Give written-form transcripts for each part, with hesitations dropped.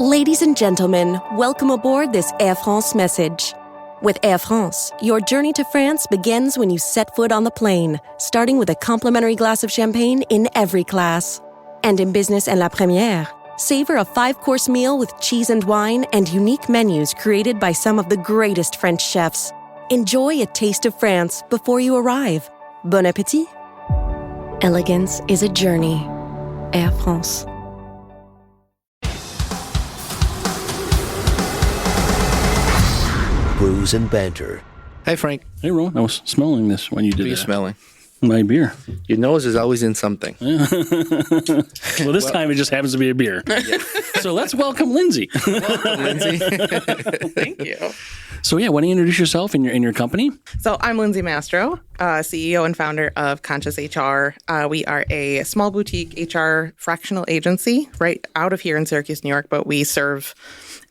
Ladies and gentlemen, welcome aboard this Air France message. With Air France, your journey to France begins when you set foot on the plane, starting with a complimentary glass of champagne in every class. And in business and La Première, savor a 5-course meal with cheese and wine and unique menus created by some of the greatest French chefs. Enjoy a taste of France before you arrive. Bon appétit. Elegance is a journey. Air France. Brews and Banter. Hey, Frank. Hey, Ron. I was smelling this when you did What are you that. smelling? My beer. Your nose is always in something. Well, this time it just happens to be a beer. So let's welcome Lindsay. Welcome, Lindsay. Thank you. So yeah, why don't you introduce yourself and your company? So I'm Lindsay Mastro, CEO and founder of Conscious HR. We are a small boutique HR fractional agency right out of here in Syracuse, New York, but we serve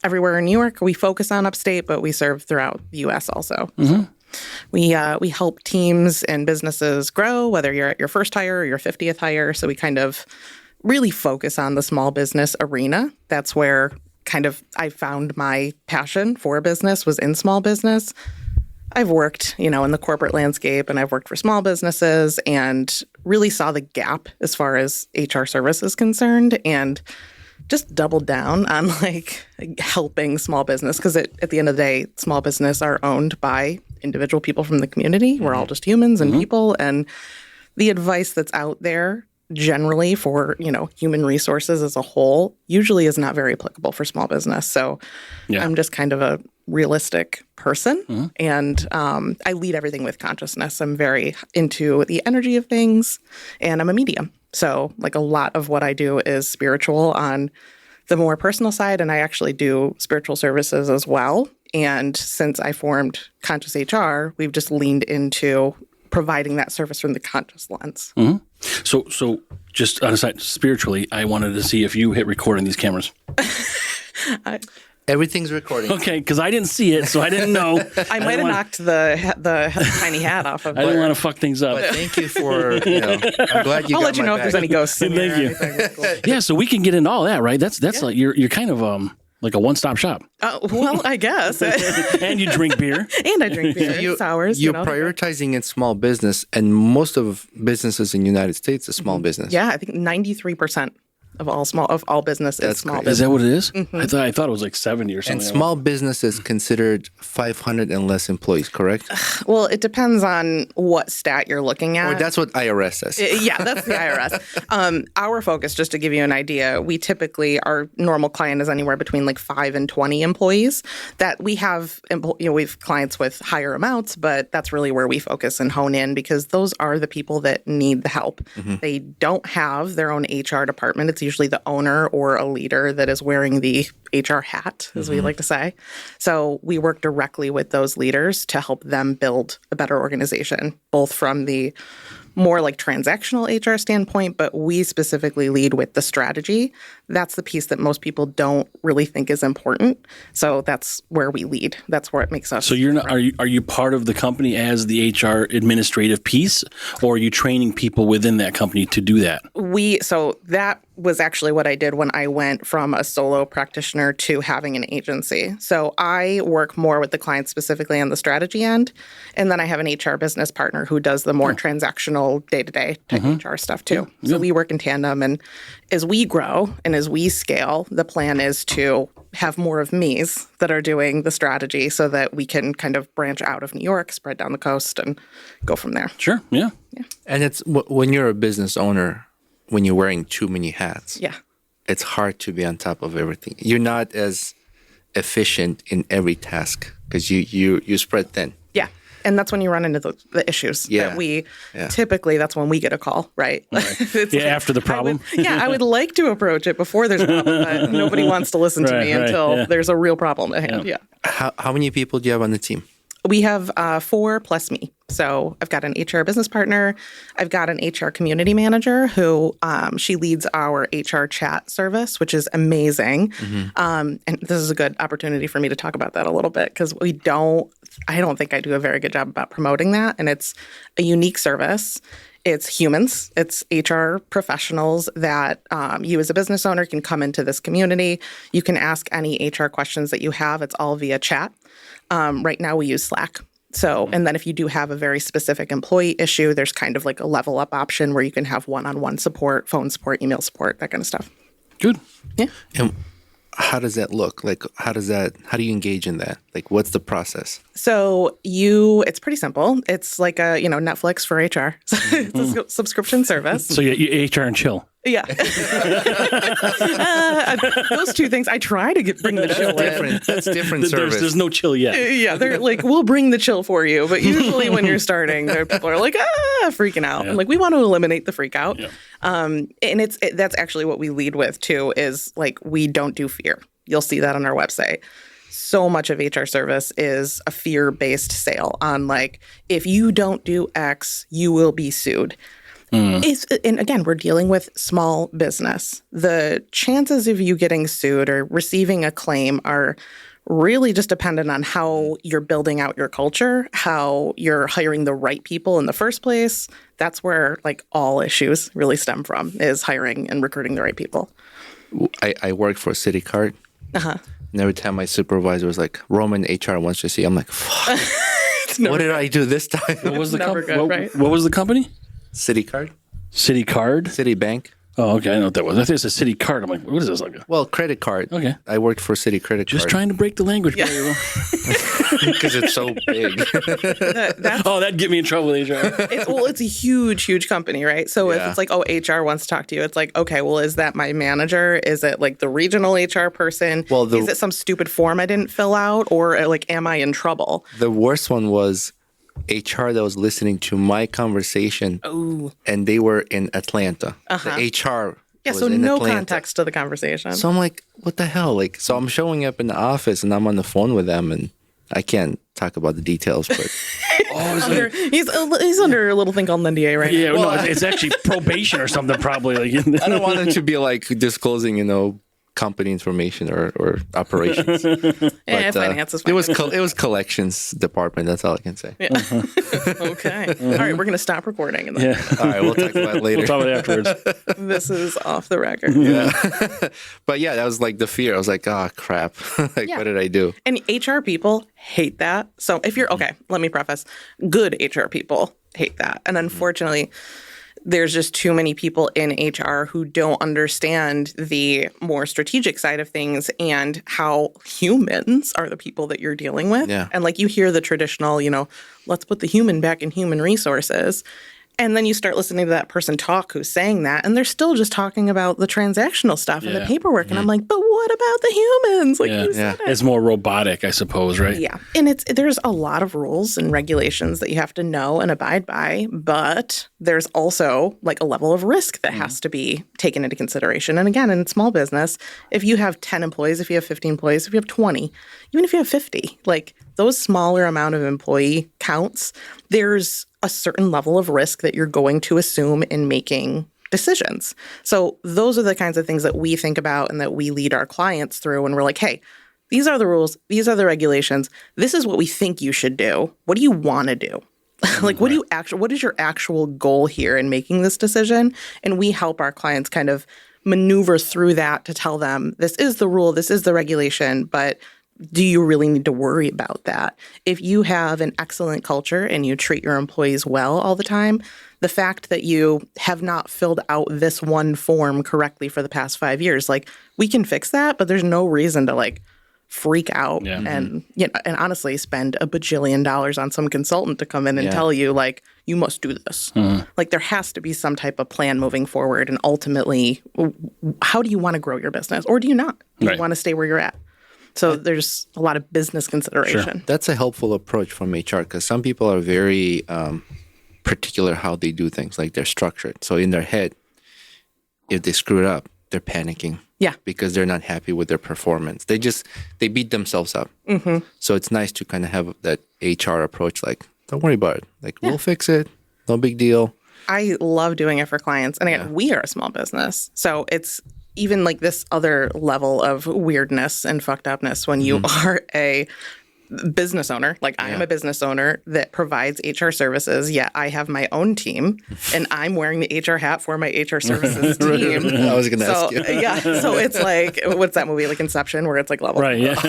everywhere in New York. We focus on upstate, but we serve throughout the U.S. also. Mm-hmm. We help teams and businesses grow, whether you're at your first hire or your 50th hire. So we kind of really focus on the small business arena. That's where kind of I found my passion for business was in small business. I've worked, in the corporate landscape, and I've worked for small businesses and really saw the gap as far as HR service is concerned, and just doubled down on helping small business, because at the end of the day, small business are owned by individual people from the community. Mm-hmm. We're all just humans and people, and the advice that's out there generally for, human resources as a whole usually is not very applicable for small business. So I'm just kind of a realistic person, and I lead everything with consciousness. I'm very into the energy of things, and I'm a medium. So a lot of what I do is spiritual on the more personal side, and I actually do spiritual services as well. And since I formed Conscious HR, we've just leaned into providing that service from the conscious lens. Mm-hmm. So just on a side, spiritually, I wanted to see if you hit record on these cameras. Everything's recording. Okay, because I didn't see it, so I didn't know. I might have knocked the tiny hat off of I didn't want to fuck things up. But thank you for, I'm glad you I'll got let you my know if back. there's any ghosts in Thank here or you. anything. Cool. Yeah, so we can get into all that, right? That's like you're kind of like a one-stop shop. Well, I guess. And you drink beer. And I drink beer, sours. You're prioritizing in small business, and most of businesses in the United States is small business. Yeah, I think 93% of all business is small business. Is that what it is? Mm-hmm. I thought it was like 70 or something. And small business is considered 500 and less employees, correct? Well, it depends on what stat you're looking at. Or that's what IRS says. Yeah, that's the IRS. Our focus, just to give you an idea, we typically, our normal client is anywhere between 5 and 20 employees. That we have, we've clients with higher amounts, but that's really where we focus and hone in, because those are the people that need the help. Mm-hmm. They don't have their own HR department. It's usually the owner or a leader that is wearing the HR hat, as we like to say. So we work directly with those leaders to help them build a better organization, both from the more transactional HR standpoint, but we specifically lead with the strategy. That's the piece that most people don't really think is important. So that's where we lead. That's where it makes us. So you're not, are you part of the company as the HR administrative piece, or are you training people within that company to do that? So that was actually what I did when I went from a solo practitioner to having an agency. So I work more with the clients specifically on the strategy end, and then I have an HR business partner who does the more transactional day-to-day type HR stuff too. So we work in tandem, and as we grow and as we scale, the plan is to have more of me's that are doing the strategy so that we can kind of branch out of New York, spread down the coast, and go from there. Sure, yeah. And it's when you're a business owner, when you're wearing too many hats, it's hard to be on top of everything. You're not as efficient in every task because you spread thin. Yeah. And that's when you run into the issues that we typically, that's when we get a call, right? After the problem. I would like to approach it before there's a problem, but nobody wants to listen to me until there's a real problem at hand. Yeah. How many people do you have on the team? We have 4 plus me. So I've got an HR business partner. I've got an HR community manager who she leads our HR chat service, which is amazing. Mm-hmm. And this is a good opportunity for me to talk about that a little bit, because I don't think I do a very good job about promoting that. And it's a unique service. it's humans. It's HR professionals that you as a business owner can come into this community. You can ask any HR questions that you have. It's all via chat. Right now we use Slack. So, and then if you do have a very specific employee issue, there's kind of like a level up option where you can have one-on-one support, phone support, email support, that kind of stuff. Good. Yeah. And how does that look? Like, how do you engage in that? Like, what's the process? So it's pretty simple. It's like a, Netflix for HR. It's a subscription service. So you HR and chill. Yeah. Those two things, I try to bring the chill in. That's different service. There's no chill yet. Yeah, they're like, we'll bring the chill for you. But usually when you're starting, people are like, freaking out. Yeah. I'm like, we want to eliminate the freak out. Yeah. And that's actually what we lead with too, is like, we don't do fear. You'll see that on our website. So much of HR service is a fear-based sale on like, if you don't do X, you will be sued. And again, we're dealing with small business. The chances of you getting sued or receiving a claim are really just dependent on how you're building out your culture, how you're hiring the right people in the first place. That's where like all issues really stem from, is hiring and recruiting the right people. I work for City Card. Uh-huh. And every time my supervisor was like, Roman HR wants to see, I'm like, fuck. What did I do this time? What was the right? What was the company? City Card. City Card? Citibank. Oh, okay. I know what that was. I think it's a City Card. I'm like, what is this? Like well, credit card. Okay. I worked for City Credit Card. Just trying to break the language barrier. Because it's so big. That'd get me in trouble with HR. It's a huge, huge company, right? So if it's like, HR wants to talk to you, it's like, okay, well, is that my manager? Is it like the regional HR person? Well, is it some stupid form I didn't fill out? Or like, am I in trouble? The worst one was HR that was listening to my conversation. Oh. And they were in Atlanta. Uh-huh. The HR was in no Atlanta. context to the conversation. So I'm like, what the hell? Like, so I'm showing up in the office and I'm on the phone with them and I can't talk about the details, but he's under a little thing called NDA right now. Yeah, well, it's actually probation or something probably. Like, I don't want it to be like disclosing, company information or operations. Finance is fine. It was collections department. That's all I can say. Yeah. Okay. All right, we're going to stop recording. All right, we'll talk about it later. We'll talk about it afterwards. This is off the record. Yeah. But yeah, that was like the fear. I was like, oh, crap. What did I do? And HR people hate that. So if you're, okay, let me preface, good HR people hate that. And unfortunately, there's just too many people in HR who don't understand the more strategic side of things and how humans are the people that you're dealing with. Yeah. And like you hear the traditional, let's put the human back in human resources. And then you start listening to that person talk who's saying that, and they're still just talking about the transactional stuff and the paperwork. Mm-hmm. And I'm like, but what about the humans? Like, you said it. It's more robotic, I suppose, right? Yeah. And there's a lot of rules and regulations that you have to know and abide by, but there's also like a level of risk that has to be taken into consideration. And again, in small business, if you have 10 employees, if you have 15 employees, if you have 20, even if you have 50, like those smaller amount of employee counts, there's a certain level of risk that you're going to assume in making decisions. So those are the kinds of things that we think about and that we lead our clients through. And we're like, hey, these are the rules. These are the regulations. This is what we think you should do. What do you want to do? Like, what is your actual goal here in making this decision? And we help our clients kind of maneuver through that to tell them, this is the rule, this is the regulation, but do you really need to worry about that? If you have an excellent culture and you treat your employees well all the time, the fact that you have not filled out this one form correctly for the past 5 years, like, we can fix that, but there's no reason to like freak out and and honestly spend $1 bajillion on some consultant to come in and tell you like, you must do this. Like, there has to be some type of plan moving forward, and ultimately, how do you want to grow your business, or do you not? Do you want to stay where you're at? So there's a lot of business consideration. Sure. That's a helpful approach from HR, because some people are very particular how they do things, like they're structured. So in their head, if they screw it up, they're panicking. Yeah. Because they're not happy with their performance. They beat themselves up. Mm-hmm. So it's nice to kind of have that HR approach, like, don't worry about it. Like, we'll fix it. No big deal. I love doing it for clients. And again, we are a small business. So it's even like this other level of weirdness and fucked upness when you are a business owner. Like I am a business owner that provides HR services, yet I have my own team and I'm wearing the HR hat for my HR services team. I was going to ask you. Yeah. So it's like, what's that movie? Like Inception, where it's like level. Right. Yeah.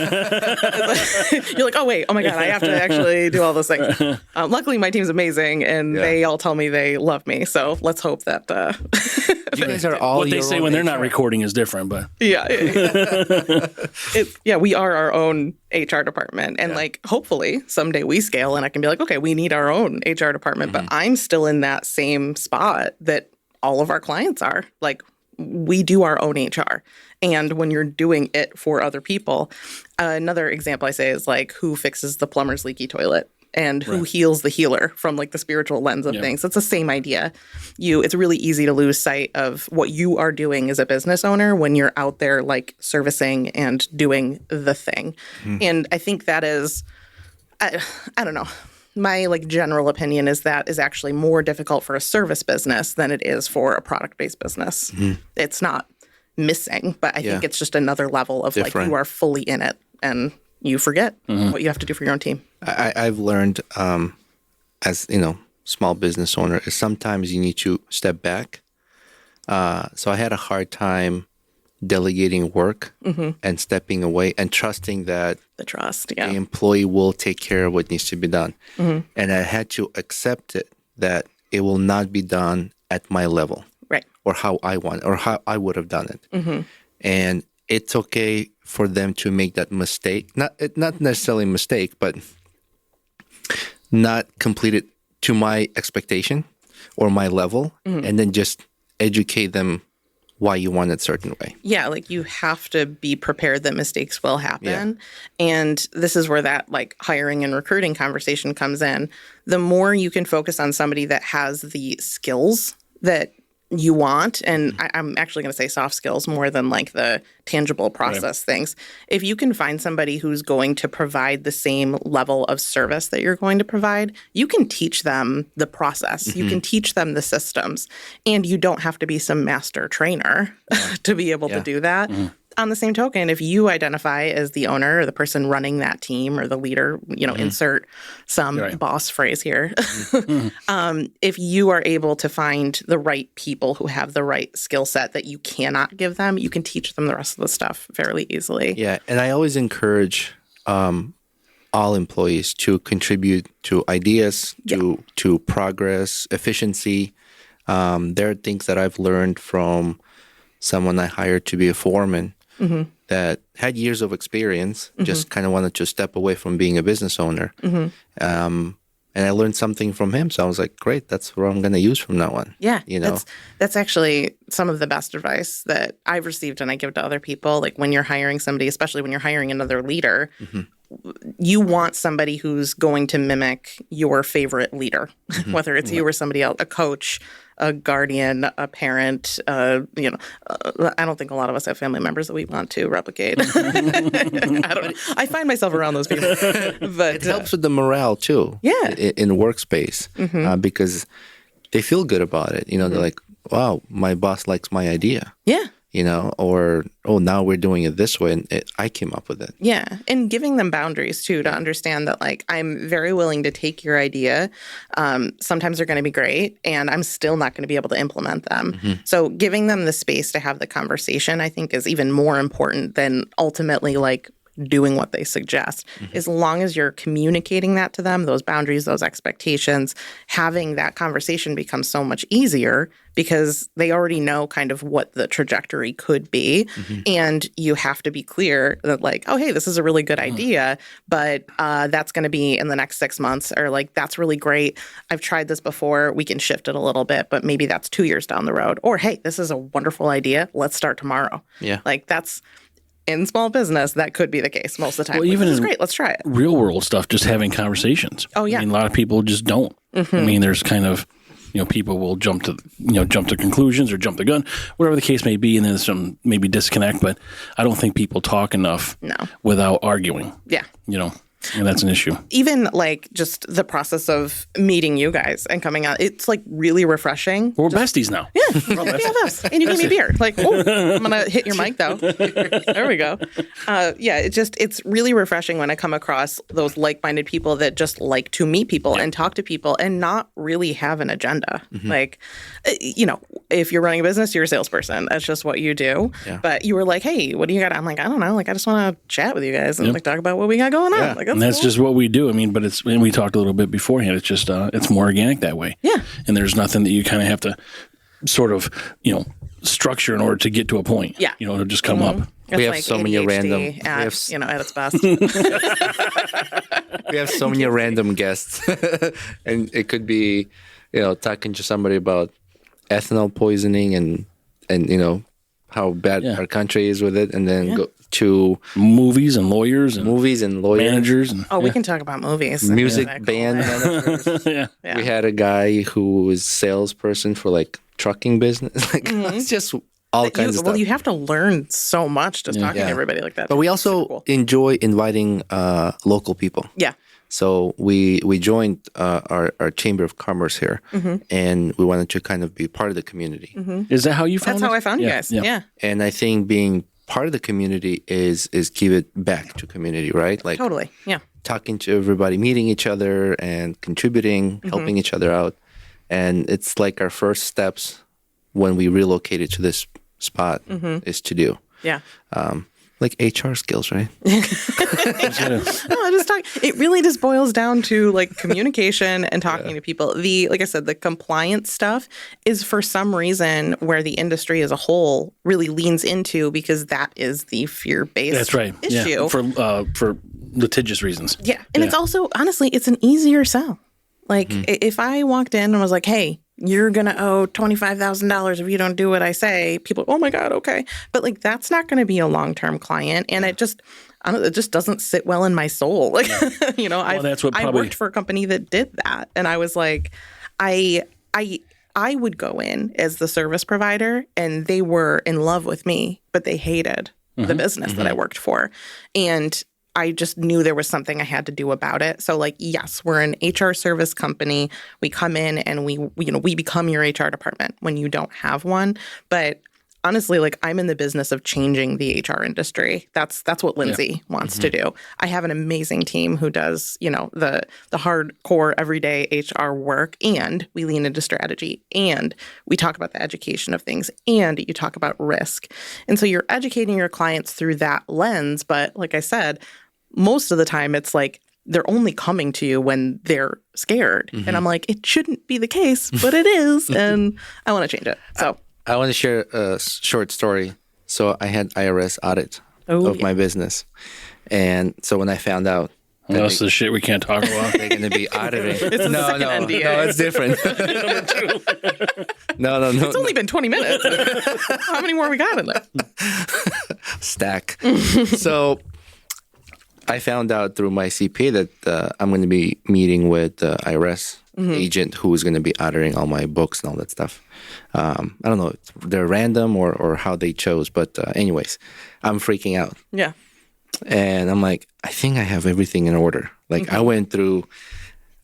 You're like, oh, wait. Oh, my God. I have to actually do all those things. Luckily, my team's amazing and they all tell me they love me. So let's hope that. You guys are all what they say when they're not recording is different, but. Yeah. We are our own HR department. And like, hopefully someday we scale and I can be like, okay, we need our own HR department, but I'm still in that same spot that all of our clients are. Like, we do our own HR. And when you're doing it for other people, another example I say is like, who fixes the plumber's leaky toilet? And who heals the healer from like the spiritual lens of things. It's the same idea. It's really easy to lose sight of what you are doing as a business owner when you're out there like servicing and doing the thing. And I think that is, I don't know. My like general opinion is that is actually more difficult for a service business than it is for a product-based business. It's not missing, but I think it's just another level of like you are fully in it and you forget what you have to do for your own team. I've learned as, small business owner is sometimes you need to step back. So I had a hard time delegating work and stepping away and trusting that the employee will take care of what needs to be done. And I had to accept it that it will not be done at my level or how I want or how I would have done it. And it's okay for them to make that mistake, not necessarily a mistake, but not complete it to my expectation or my level, and then just educate them why you want it a certain way. Yeah, like you have to be prepared that mistakes will happen. And this is where that like hiring and recruiting conversation comes in. The more you can focus on somebody that has the skills that you want, and I'm actually going to say soft skills more than like the tangible process things. If you can find somebody who's going to provide the same level of service that you're going to provide, you can teach them the process. You can teach them the systems, and you don't have to be some master trainer to be able to do that. On the same token, if you identify as the owner or the person running that team or the leader, insert some boss phrase here. If you are able to find the right people who have the right skill set that you cannot give them, you can teach them the rest of the stuff fairly easily. Yeah, and I always encourage all employees to contribute to ideas, to progress, efficiency. There are things that I've learned from someone I hired to be a foreman that had years of experience, just kind of wanted to step away from being a business owner. And I learned something from him. So I was like, great, that's what I'm going to use from now on. Yeah. That's actually some of the best advice that I've received and I give to other people. Like when you're hiring somebody, especially when you're hiring another leader, you want somebody who's going to mimic your favorite leader, whether it's you or somebody else, a coach, a guardian, a parent. I don't think a lot of us have family members that we want to replicate. I don't know. I find myself around those people. But it helps with the morale too. Yeah. In workspace because they feel good about it. They're like, wow, my boss likes my idea. Yeah. Or, now we're doing it this way, and I came up with it. Yeah, and giving them boundaries, too, to understand that, like, I'm very willing to take your idea. Sometimes they're going to be great, and I'm still not going to be able to implement them. So giving them the space to have the conversation, I think, is even more important than ultimately, like, doing what they suggest. As long as you're communicating that to them, those boundaries, those expectations, having that conversation becomes so much easier because they already know kind of what the trajectory could be. And you have to be clear that like, oh, hey, this is a really good idea, but that's going to be in the next 6 months, or like, that's really great. I've tried this before. We can shift it a little bit, but maybe that's 2 years down the road. Or, hey, this is a wonderful idea. Let's start tomorrow. Yeah. Like that's... In small business, that could be the case most of the time. Well, even this is great. Let's try it. Real world stuff, just having conversations. Oh yeah. I mean, a lot of people just don't. I mean, there's kind of, people will jump to conclusions or jump the gun, whatever the case may be, and then some maybe disconnect. But I don't think people talk enough without arguing. Yeah. And that's an issue. Even like just the process of meeting you guys and coming out, it's like really refreshing. We're besties now. Yeah, BFFs. And you gave me beer. Like, oh, I'm gonna hit your mic though. There we go. It's really refreshing when I come across those like-minded people that just like to meet people and talk to people and not really have an agenda. Like, if you're running a business, you're a salesperson. That's just what you do. Yeah. But you were like, hey, what do you got? I'm like, I don't know. Like, I just want to chat with you guys and like talk about what we got going on. Yeah. Like, and that's just what we do. I mean, but and we talked a little bit beforehand. It's just, it's more organic that way. Yeah. And there's nothing that you kind of have to sort of, structure in order to get to a point. Yeah. It'll just come up. We have so many random, at its best. we have so many random guests, and it could be, talking to somebody about ethanol poisoning and how bad our country is with it, and then go to movies and lawyers, managers. And, we can talk about movies. Music band managers. Yeah. We had a guy who was salesperson for like trucking business. Like it's just all kinds of stuff. Well, you have to learn so much just talking to everybody like that. But we also enjoy inviting local people. Yeah. So we joined our Chamber of Commerce here, and we wanted to kind of be part of the community. Is that how you found That's how I found you guys. Yeah. And I think being part of the community is give it back to community, right? Like totally. Yeah. Talking to everybody, meeting each other, and contributing, helping each other out. And it's like our first steps when we relocated to this spot is to do. Yeah. Like HR skills, right? It really just boils down to like communication and talking to people. Like I said, the compliance stuff is for some reason where the industry as a whole really leans into, because that is the fear-based issue. For litigious reasons. Yeah. And it's also, honestly, it's an easier sell. Like if I walked in and was like, hey, you're going to owe $25,000 if you don't do what I say, people, oh my God, okay. But like, that's not going to be a long-term client. And it just doesn't sit well in my soul. Like, I worked for a company that did that. And I was like, I would go in as the service provider and they were in love with me, but they hated the business that I worked for. And I just knew there was something I had to do about it. So like, yes, we're an HR service company. We come in and we become your HR department when you don't have one. But honestly, like I'm in the business of changing the HR industry. That's what Lindsay wants to do. I have an amazing team who does, the hardcore everyday HR work, and we lean into strategy, and we talk about the education of things, and you talk about risk. And so you're educating your clients through that lens. But like I said, most of the time it's like they're only coming to you when they're scared. And I'm like, it shouldn't be the case, but it is. And I want to change it. So I want to share a short story. So I had IRS audit of my business. And so when I found out that's the shit we can't talk about. They're going to be auditing. No, it's different. No. It's only been 20 minutes. How many more we got in there? Stack. So I found out through my CPA that I'm going to be meeting with the IRS agent who is going to be auditing all my books and all that stuff. I don't know if they're random or how they chose, but anyways, I'm freaking out. Yeah. And I'm like, I think I have everything in order. Like I went through,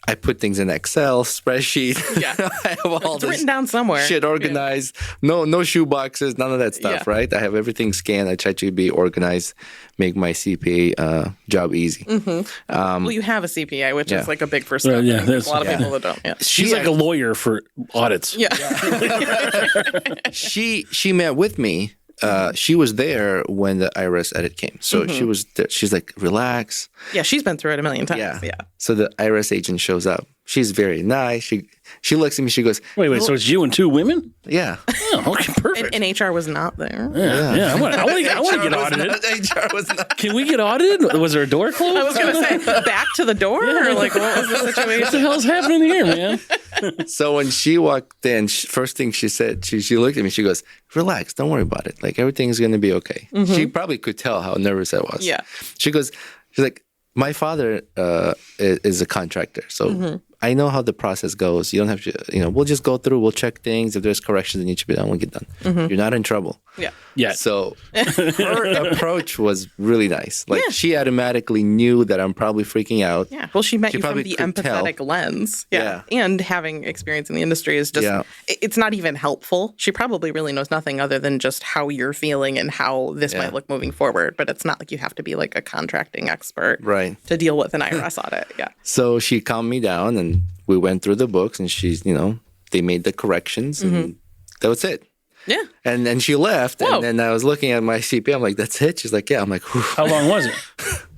I put things in Excel spreadsheet. Yeah. I have all it's this written down somewhere. Shit organized. Yeah. No shoe boxes, none of that stuff, right? I have everything scanned. I try to be organized, make my CPA job easy. Well, you have a CPA, which is like a big first step. There's a lot of people that don't. Yeah. She's like a lawyer for audits. Yeah. She met with me. She was there when the IRS edit came. So she was there. She's like, relax. Yeah, she's been through it a million times. Yeah. So the IRS agent shows up. She's very nice. She looks at me. She goes, wait. So it's you and two women? Yeah. Oh, okay, perfect. And HR was not there. Yeah. I want to get audited. HR was not. Can we get audited? Was there a door closed? I was going to say, back to the door? Or like, what was the situation? What the hell's happening here, man? So when she walked in, first thing she said, she looked at me. She goes, relax. Don't worry about it. Like, everything's going to be okay. She probably could tell how nervous I was. Yeah. She's like, my father is a contractor. So I know how the process goes. You don't have to, we'll just go through, we'll check things. If there's corrections that need to be done, we'll get done. You're not in trouble. Yeah. Yeah. So her approach was really nice. Like she automatically knew that I'm probably freaking out. Yeah. Well, she met you from the empathetic lens. Yeah. And having experience in the industry is just, it's not even helpful. She probably really knows nothing other than just how you're feeling and how this might look moving forward. But it's not like you have to be like a contracting expert to deal with an IRS audit. Yeah. So she calmed me down and we went through the books and she's, they made the corrections and that was it. Yeah. And then she left and then I was looking at my CPA. I'm like, that's it? She's like, yeah. I'm like, whew. How long was it?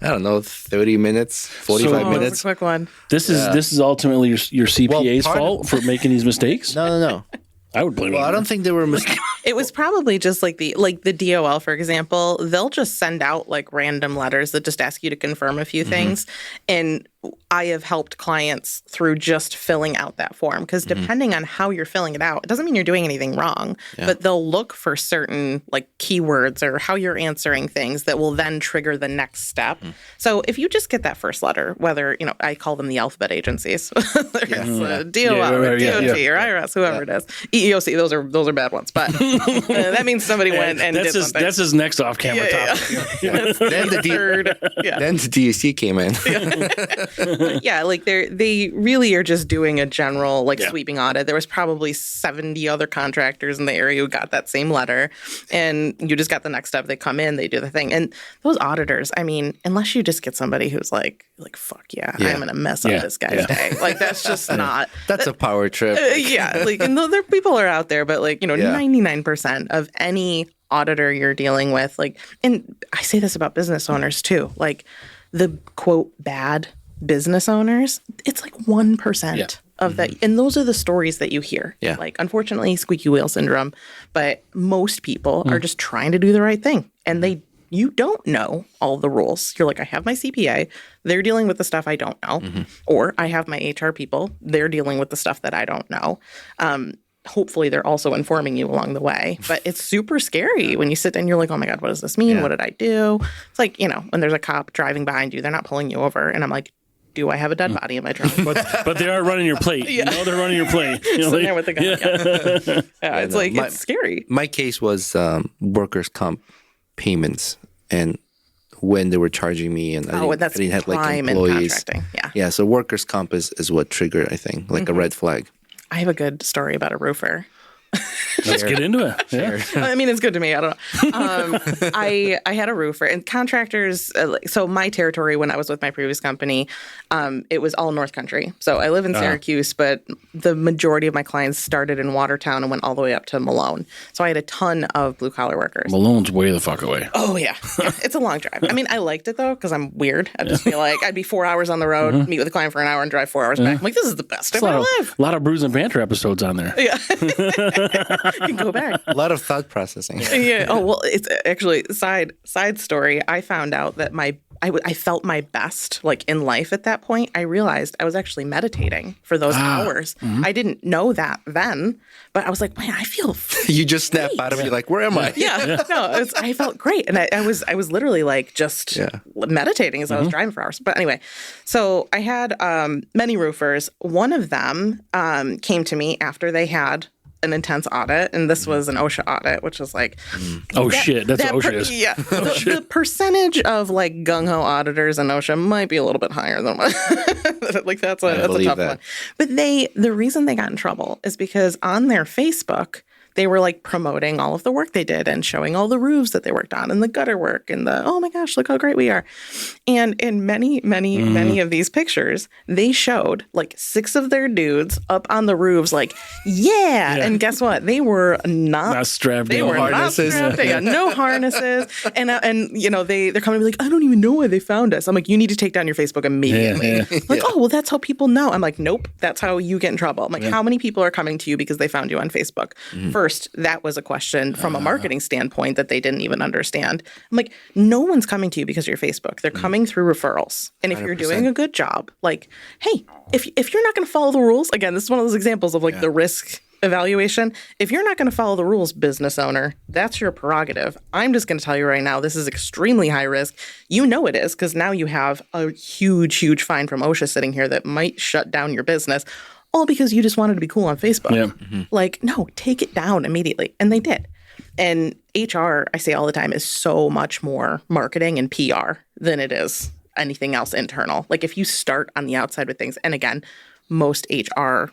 I don't know, 30 minutes, 45 minutes. A quick one. This is ultimately your CPA's fault for making these mistakes? No. I would blame it. Well, I don't think there were mistakes. It was probably just like the DOL, for example. They'll just send out like random letters that just ask you to confirm a few things. And I have helped clients through just filling out that form because depending on how you're filling it out, it doesn't mean you're doing anything wrong, but they'll look for certain like keywords or how you're answering things that will then trigger the next step. So if you just get that first letter, whether, I call them the alphabet agencies, there's DOL or DOT or IRS, whoever it is, EEOC, those are bad ones, but that means somebody went and did something. That's his next off-camera topic. Then the DEC came in. Yeah, like they really are just doing a general sweeping audit. There was probably 70 other contractors in the area who got that same letter, and you just got the next step. They come in, they do the thing, and those auditors. I mean, unless you just get somebody who's like fuck yeah, I'm gonna mess up this guy's day. Like that's just not. That's a power trip. And there people are out there, but 99% of any auditor you're dealing with, and I say this about business owners too, the quote bad business owners, it's 1% of that. And those are the stories that you hear. Yeah. Unfortunately, squeaky wheel syndrome, but most people are just trying to do the right thing. And you don't know all the rules. You're like, I have my CPA. They're dealing with the stuff I don't know. Or I have my HR people. They're dealing with the stuff that I don't know. Hopefully, they're also informing you along the way. But it's super scary when you sit and you're like, oh my God, what does this mean? What did I do? It's like, when there's a cop driving behind you, they're not pulling you over. And I'm like, do I have a dead body in my trunk? but they are running your plate. They're running your plate. Sitting there with the gun. It's it's scary. My case was workers' comp payments and when they were charging me and I didn't have employees. Yeah, so workers' comp is what triggered, I think, a red flag. I have a good story about a roofer. Let's get into it. Yeah. I mean, it's good to me. I don't know. I had a roofer and contractors. So my territory when I was with my previous company, it was all North Country. So I live in Syracuse, but the majority of my clients started in Watertown and went all the way up to Malone. So I had a ton of blue collar workers. Malone's way the fuck away. Oh yeah. It's a long drive. I mean, I liked it though because I'm weird. I'd just be I'd be 4 hours on the road, meet with a client for an hour, and drive 4 hours back. I'm like, this is the best of my life. A lot of Brews and Banter episodes on there. Yeah. You can go back. A lot of thought processing. Yeah. Oh, well, it's actually side story. I found out that I felt my best in life at that point. I realized I was actually meditating for those hours. I didn't know that then, but I was like, man, I feel you just snap out of it. You're like, where am I? Yeah. No, I felt great. And I was literally just meditating as I was driving for hours. But anyway, so I had many roofers. One of them came to me after they had an intense audit, and this was an OSHA audit, which was shit, that's what OSHA is. Yeah, the percentage of gung-ho auditors in OSHA might be a little bit higher than what that's a tough one. But the reason they got in trouble is because on their Facebook, they were promoting all of the work they did and showing all the roofs that they worked on and the gutter work and oh my gosh, look how great we are. And in many of these pictures, they showed 6 of their dudes up on the roofs yeah. And guess what? They were not strapped. They were harnesses. Not strapped. They had no harnesses. And they're coming to be I don't even know why they found us. I'm like, you need to take down your Facebook immediately. Oh, well, that's how people know. I'm like, nope, that's how you get in trouble. I'm like, how many people are coming to you because they found you on Facebook? First, that was a question from a marketing standpoint that they didn't even understand. I'm like, no one's coming to you because of your Facebook. They're coming through referrals. And if 100%. You're doing a good job, hey, if you're not going to follow the rules, again, this is one of those examples of the risk evaluation. If you're not going to follow the rules, business owner, that's your prerogative. I'm just going to tell you right now, this is extremely high risk. You know it is, because now you have a huge, huge fine from OSHA sitting here that might shut down your business, all because you just wanted to be cool on Facebook. Yeah. Like, no, take it down immediately. And they did. And HR, I say all the time, is so much more marketing and PR than it is anything else internal. Like, if you start on the outside with things, and again, most HR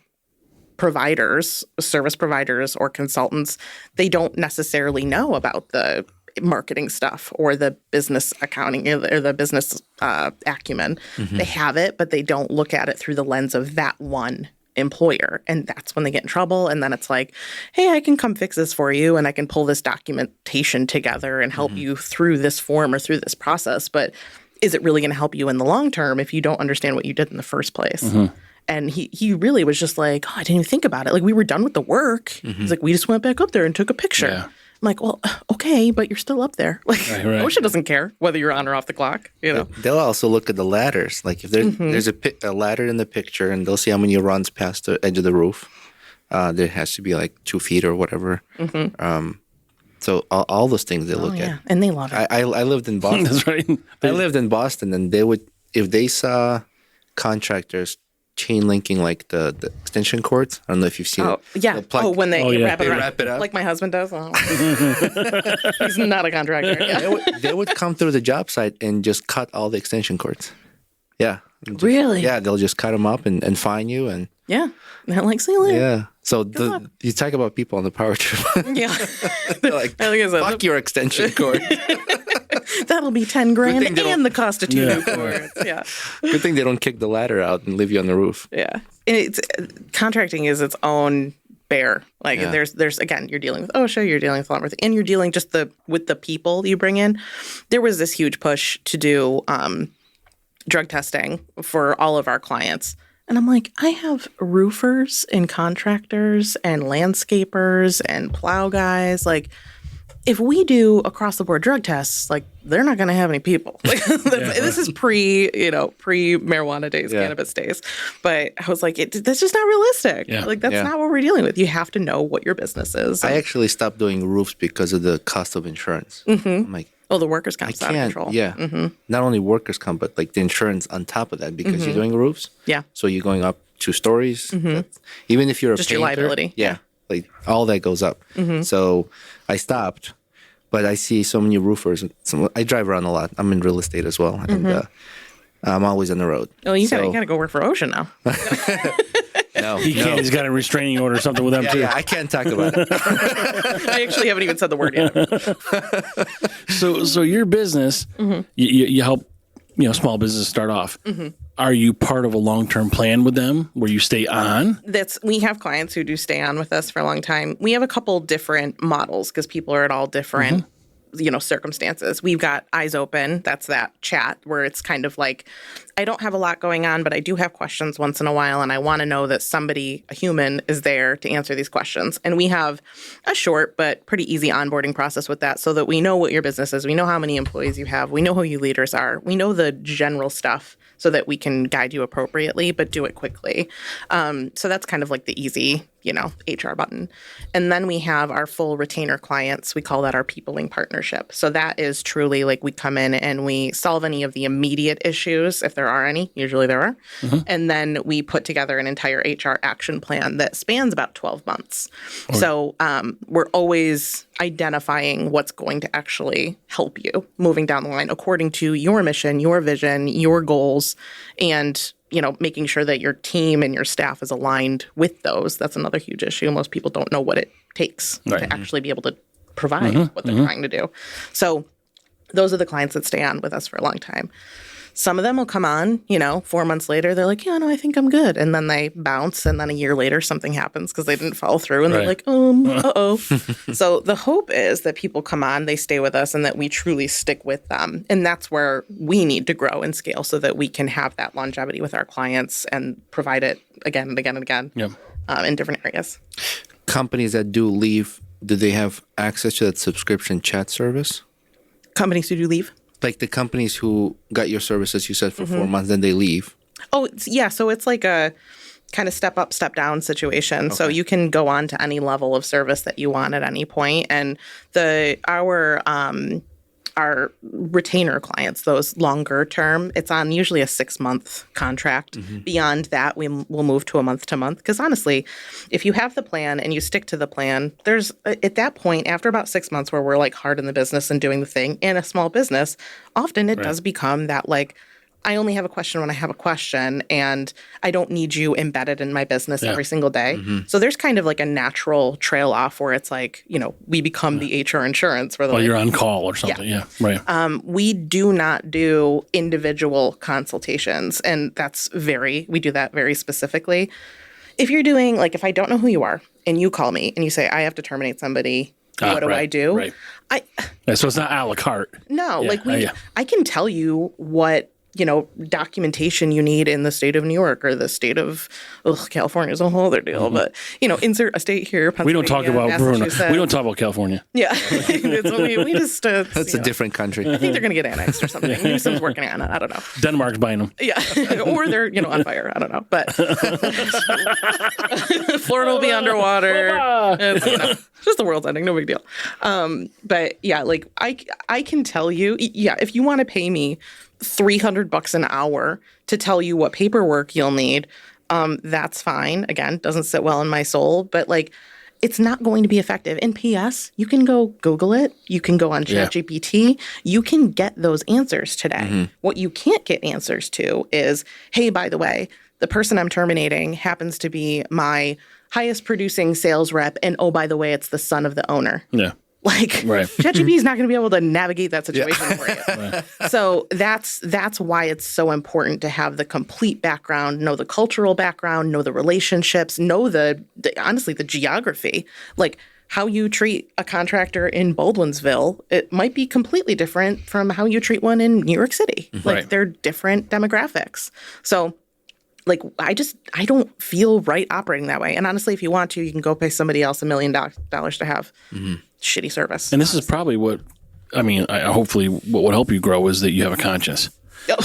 providers, service providers or consultants, they don't necessarily know about the marketing stuff or the business accounting or the business acumen. They have it, but they don't look at it through the lens of that one employer. And that's when they get in trouble. And then it's like, hey, I can come fix this for you, and I can pull this documentation together and help you through this form or through this process. But is it really going to help you in the long term if you don't understand what you did in the first place? And he really was just like, oh, I didn't even think about it. Like, we were done with the work. He's like, we just went back up there and took a picture. Yeah. I'm like, well, okay, but you're still up there. Like, Right. OSHA doesn't care whether you're on or off the clock. You know, They'll also look at the ladders. Like, if there's a ladder in the picture, and they'll see how many runs past the edge of the roof. There has to be like 2 feet or whatever. So all those things they look at. And they love it. I lived in Boston. That's right. I lived in Boston, and they would, if they saw contractors chain linking like the extension cords. I don't know if you've seen it. Yeah. When they wrap it, wrap it up. Like my husband does. Oh. He's not a contractor. Yeah. They would come through the job site and just cut all the extension cords. Yeah. Really? Yeah, they'll just cut them up and fine you. And yeah. They're like, see you later. Yeah. So you talk about people on the power trip. Yeah. They're like, fuck your extension cord. That'll be $10,000 and the cost of 2 new cords. Yeah. Good thing they don't kick the ladder out and leave you on the roof. Yeah. It's contracting is its own bear. Like there's again, you're dealing with OSHA, you're dealing with a lot more things, and you're dealing just with the people you bring in. There was this huge push to do drug testing for all of our clients. And I'm like, I have roofers and contractors and landscapers and plow guys. Like, if we do across the board drug tests, like, they're not going to have any people. Like, this is pre-marijuana days, cannabis days. But I was like, that's just not realistic. Yeah. Like, that's not what we're dealing with. You have to know what your business is. I actually stopped doing roofs because of the cost of insurance. I'm like, the workers' comp's out of control. Yeah. Not only workers' comp, but like the insurance on top of that, because you're doing roofs. Yeah. So you're going up 2 stories. Even if you're just your liability. Yeah. Like all that goes up. So I stopped, but I see so many roofers. I drive around a lot. I'm in real estate as well. And I'm always on the road. Oh, you gotta go work for OSHA now. No, he can't. He's got a restraining order or something with them too. Yeah, I can't talk about it. I actually haven't even said the word yet. So your business, you help small businesses start off. Are you part of a long-term plan with them where you stay on? We have clients who do stay on with us for a long time. We have a couple different models because people are at all different circumstances. We've got Eyes Open. That's that chat where it's kind of like, I don't have a lot going on, but I do have questions once in a while, and I want to know that somebody, a human, is there to answer these questions. And we have a short but pretty easy onboarding process with that so that we know what your business is. We know how many employees you have. We know who your leaders are. We know the general stuff so that we can guide you appropriately, but do it quickly. So that's kind of like the easy, HR button. And then we have our full retainer clients. We call that our peopling partnership. So that is truly like we come in and we solve any of the immediate issues, if there are any. Usually there are. And then we put together an entire HR action plan that spans about 12 months. So we're always identifying what's going to actually help you moving down the line according to your mission, your vision, your goals, and making sure that your team and your staff is aligned with those. That's another huge issue. Most people don't know what it takes to actually be able to provide what they're trying to do. So those are the clients that stay on with us for a long time. Some of them will come on, 4 months later, they're like, yeah, no, I think I'm good. And then they bounce. And then a year later, something happens because they didn't follow through. And they're like, uh-oh. So the hope is that people come on, they stay with us, and that we truly stick with them. And that's where we need to grow and scale so that we can have that longevity with our clients and provide it again and again and again in different areas. Companies that do leave, do they have access to that subscription chat service? Companies who do leave? Like the companies who got your services, you said, for 4 months, then they leave. Oh, yeah. So it's like kind of step up, step down situation. Okay. So you can go on to any level of service that you want at any point. And our retainer clients, those longer term, it's on usually a 6-month contract. Mm-hmm. Beyond that, we'll move to a month to month. Because honestly, if you have the plan and you stick to the plan, there's at that point, after about 6 months where we're like hard in the business and doing the thing in a small business, often it does become that like, I only have a question when I have a question, and I don't need you embedded in my business every single day. Mm-hmm. So there's kind of like a natural trail off where it's like, we become the HR insurance. Where you're on call or something. Yeah, right. We do not do individual consultations, and we do that very specifically. If you're doing, like, if I don't know who you are and you call me and you say, I have to terminate somebody, what do I do? Right. So it's not a la carte. No, I can tell you what documentation you need in the state of New York or the state of California is a whole other deal. Mm-hmm. But, insert a state here, Pennsylvania, we don't talk about Bruno. We don't talk about California. Yeah. we just... That's a different country. I think they're going to get annexed or something. Newsom's working on it. I don't know. Denmark's buying them. Yeah. Or they're, on fire. I don't know. But Florida will be underwater. It's, just the world's ending. No big deal. But yeah, like I can tell you, if you want to pay me $300 an hour to tell you what paperwork you'll need, that's fine. Again, doesn't sit well in my soul, but like, it's not going to be effective. And P.S., you can go Google it. You can go on ChatGPT. You can get those answers today. Mm-hmm. What you can't get answers to is, hey, by the way, the person I'm terminating happens to be my highest producing sales rep. And oh, by the way, it's the son of the owner. Yeah. Like, ChatGPT is not going to be able to navigate that situation for you. Right. So that's why it's so important to have the complete background, know the cultural background, know the relationships, know honestly, the geography. Like, how you treat a contractor in Baldwinsville, it might be completely different from how you treat one in New York City. Like, they're different demographics. So, like, I don't feel right operating that way. And honestly, if you want to, you can go pay somebody else $1 million to have shitty service. And this is probably hopefully what would help you grow is that you have a conscience.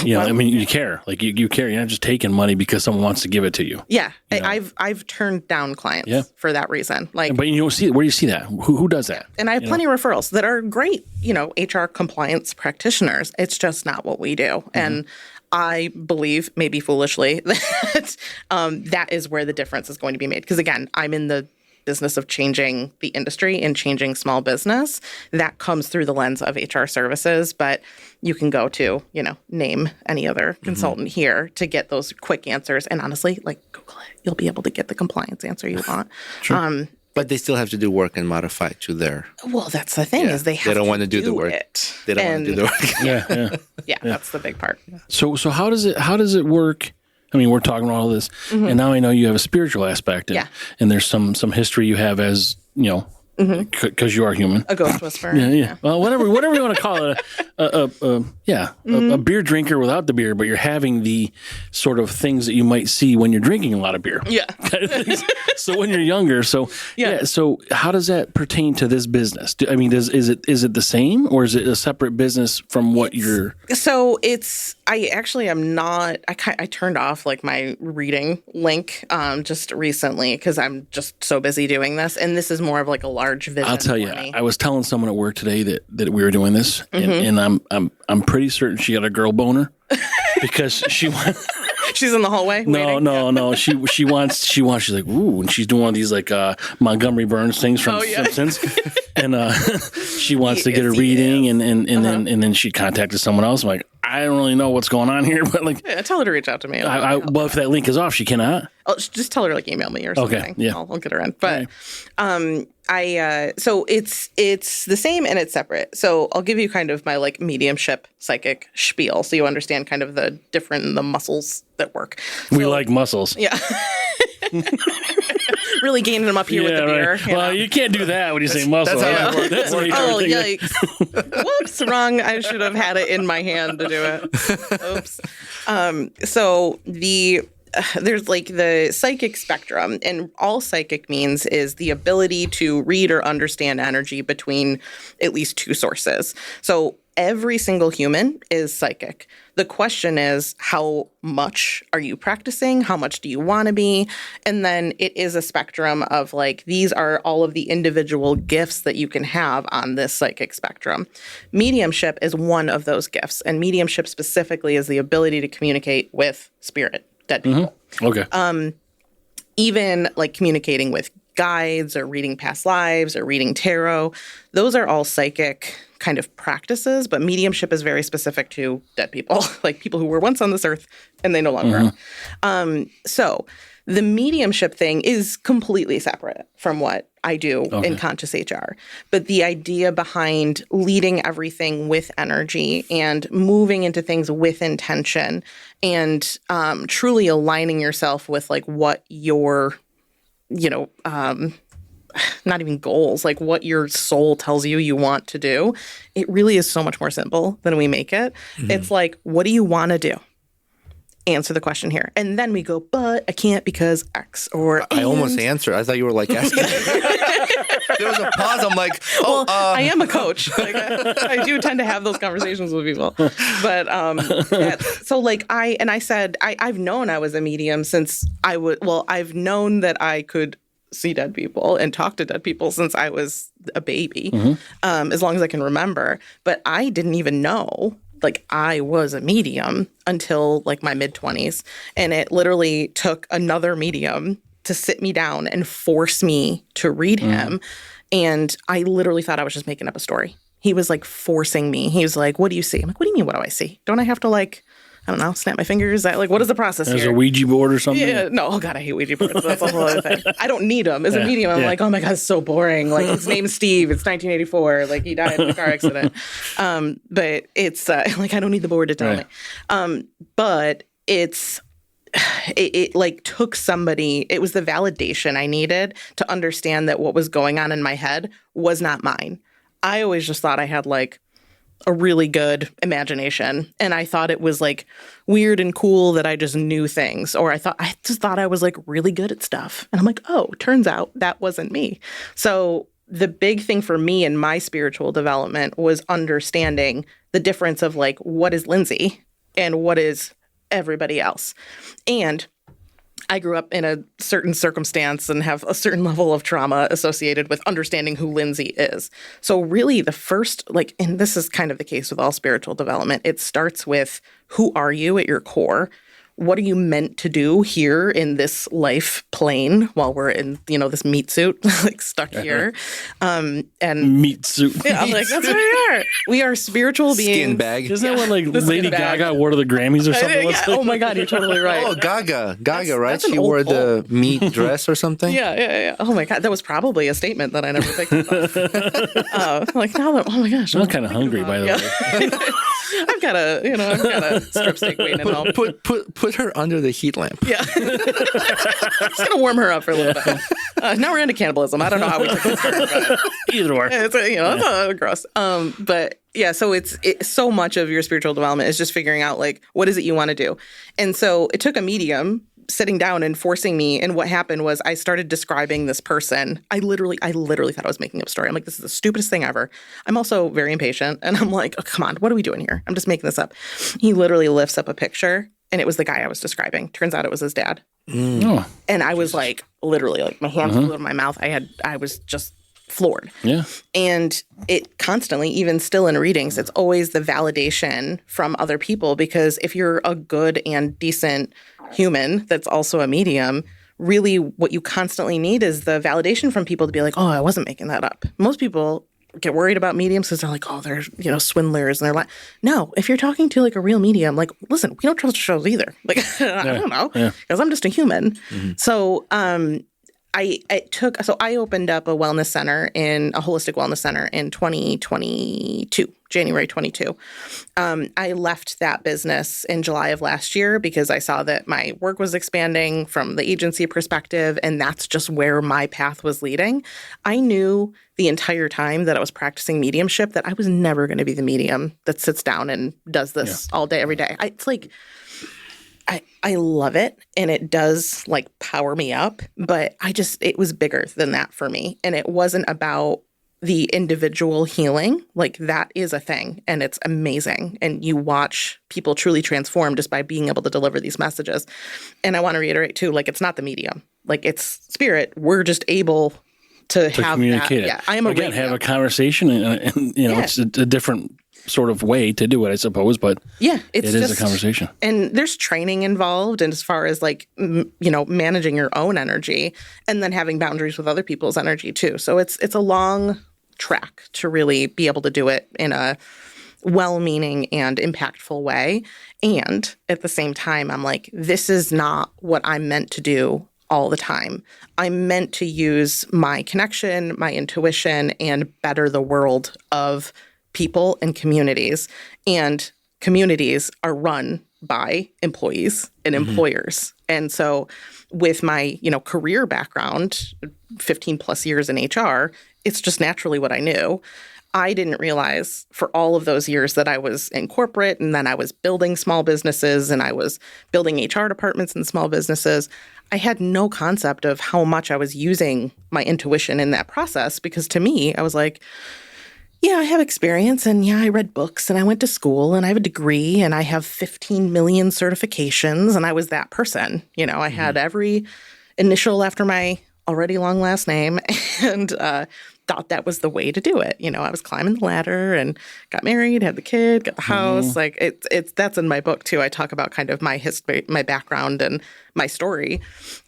You care. Like, you care. You're not just taking money because someone wants to give it to you. Yeah. I've turned down clients for that reason. Like, but you don't see, where do you see that? Who does that? And I have plenty of referrals that are great, HR compliance practitioners. It's just not what we do. Mm-hmm. And I believe, maybe foolishly, that that is where the difference is going to be made. Because again, I'm in the business of changing the industry and changing small business. That comes through the lens of HR services, but you can go to, name any other consultant here to get those quick answers. And honestly, like, Google it. You'll be able to get the compliance answer you want. Sure. But they still have to do work and modify to their... Well, that's the thing is they don't want to do the work. They don't want to do the work. Yeah, that's the big part. So how does it work? I mean, we're talking about all this, and now I know you have a spiritual aspect, and there's some history you have as, because you are human. A ghost whisperer. Yeah. Well, whatever you want to call it, a beer drinker without the beer, but you're having the sort of things that you might see when you're drinking a lot of beer. Yeah. Kind of things. So when you're younger, so how does that pertain to this business? Is it the same, or is it a separate business from what you're? So I turned off like my reading link just recently because I'm just so busy doing this, and this is more of like a large vision. I'll tell you, I was telling someone at work today that we were doing this, and I'm pretty certain she got a girl boner because she went. She's in the hallway. No. She wants. She's like, ooh, and she's doing one of these like Montgomery Burns things from Simpsons, and she wants to get a reading, and then she contacted someone else. I'm like, I don't really know what's going on here, but like, tell her to reach out to me. Well, if that link is off, she cannot. I'll just tell her like email me or something. Okay, yeah, I'll get her in. But so it's the same and it's separate. So I'll give you kind of my like mediumship psychic spiel, so you understand kind of the muscles that work. We like muscles. Yeah. Really gaining them up here with the beer. Right. Well, you can't do that when you say muscle. That's how oh, yikes. Whoops, wrong. I should have had it in my hand to do it. Oops. So there's like the psychic spectrum, and all psychic means is the ability to read or understand energy between at least two sources. So every single human is psychic. The question is, how much are you practicing? How much do you want to be? And then it is a spectrum of like, these are all of the individual gifts that you can have on this psychic spectrum. Mediumship is one of those gifts. And mediumship specifically is the ability to communicate with spirit, dead people. Okay. Even like communicating with guides or reading past lives or reading tarot. Those are all psychic kind of practices, but mediumship is very specific to dead people, like people who were once on this earth and they no longer are. So the mediumship thing is completely separate from what I do in Conscious HR. But the idea behind leading everything with energy and moving into things with intention and truly aligning yourself with like what your, not even goals, like what your soul tells you want to do, it really is so much more simple than we make it. It's like, what do you want to do? Answer the question here. And then we go, but I can't because X or I almost answered. I thought you were like asking. There was a pause. I'm like, I am a coach. Like, I do tend to have those conversations with people. But so like I said, I've known I was a medium since I've known that I could see dead people and talk to dead people since I was a baby, as long as I can remember. But I didn't even know like I was a medium until like my mid-20s. And it literally took another medium to sit me down and force me to read him. And I literally thought I was just making up a story. He was like forcing me. He was like, what do you see? I'm like, what do you mean, what do I see? Don't I have to like, I don't know, snap my fingers? What is the process here? There's a Ouija board or something? Yeah, no, oh God, I hate Ouija boards. That's a whole other thing. I don't need them. As a medium, I'm like, oh my God, it's so boring. Like, his name's Steve. It's 1984. Like, he died in a car accident. But it's, like, I don't need the board to tell me. But it like took somebody, it was the validation I needed to understand that what was going on in my head was not mine. I always just thought I had like a really good imagination. And I thought it was like weird and cool that I just knew things. Or I just thought I was like really good at stuff. And I'm like, oh, turns out that wasn't me. So the big thing for me in my spiritual development was understanding the difference of like, what is Lindsay and what is everybody else. And I grew up in a certain circumstance and have a certain level of trauma associated with understanding who Lindsay is. So really the first, like, and this is kind of the case with all spiritual development, it starts with who are you at your core? What are you meant to do here in this life plane while we're in, this meat suit, like stuck here? And meat suit. Yeah, I'm like, that's what we are. We are spiritual beings. Skin bag. Isn't that what like Lady Gaga awarded the Grammys or something? Yeah. Oh my God, you're totally right. Oh, Gaga, right? She wore the meat dress or something? Yeah. Oh my God, that was probably a statement that I never picked up. Like now that, oh my gosh. I'm kind of hungry, by the way. I've got a strip steak waiting at home. Put her under the heat lamp. Yeah. It's going to warm her up for a little bit. Now we're into cannibalism. I don't know how we took this far, but either or. It's gross. But yeah, so it's so much of your spiritual development is just figuring out like, what is it you want to do? And so it took a medium sitting down and forcing me. And what happened was I started describing this person. I literally thought I was making up a story. I'm like, this is the stupidest thing ever. I'm also very impatient. And I'm like, oh, come on, what are we doing here? I'm just making this up. He literally lifts up a picture and it was the guy I was describing. Turns out it was his dad. And I was like, literally, like my hand flew out of my mouth. I was just floored. Yeah. And it constantly, even still in readings, it's always the validation from other people, because if you're a good and decent human that's also a medium, really what you constantly need is the validation from people to be like, oh, I wasn't making that up. Most people get worried about mediums because they're like, oh, they're, swindlers and they're like, no, if you're talking to like a real medium, like, listen, we don't trust shows either. Like, I don't know, because I'm just a human. So, I opened up a wellness center a holistic wellness center in 2022, January 22. I left that business in July of last year because I saw that my work was expanding from the agency perspective, and that's just where my path was leading. I knew the entire time that I was practicing mediumship that I was never going to be the medium that sits down and does this all day, every day. It's like, I love it, and it does like power me up, but it was bigger than that for me. And it wasn't about the individual healing, like that is a thing and it's amazing. And you watch people truly transform just by being able to deliver these messages. And I want to reiterate too, like it's not the medium, like it's spirit. We're just able to have communicate that. it. Yeah, I am a radio. Have a conversation and it's a different sort of way to do it, I suppose, but it is a conversation. And there's training involved, and as far as like, managing your own energy and then having boundaries with other people's energy too. So it's a long track to really be able to do it in a well-meaning and impactful way. And at the same time, I'm like, this is not what I'm meant to do all the time. I'm meant to use my connection, my intuition, and better the world of people and communities. And communities are run by employees and employers. And so with my, career background, 15 plus years in HR, it's just naturally what I knew. I didn't realize for all of those years that I was in corporate and then I was building small businesses and I was building HR departments in small businesses. I had no concept of how much I was using my intuition in that process, because to me, I was like, yeah, I have experience and I read books and I went to school and I have a degree and I have 15 million certifications and I was that person. I had every initial after my already long last name and thought that was the way to do it. I was climbing the ladder and got married, had the kid, got the house. Like it's that's in my book too. I talk about kind of my history, my background and my story.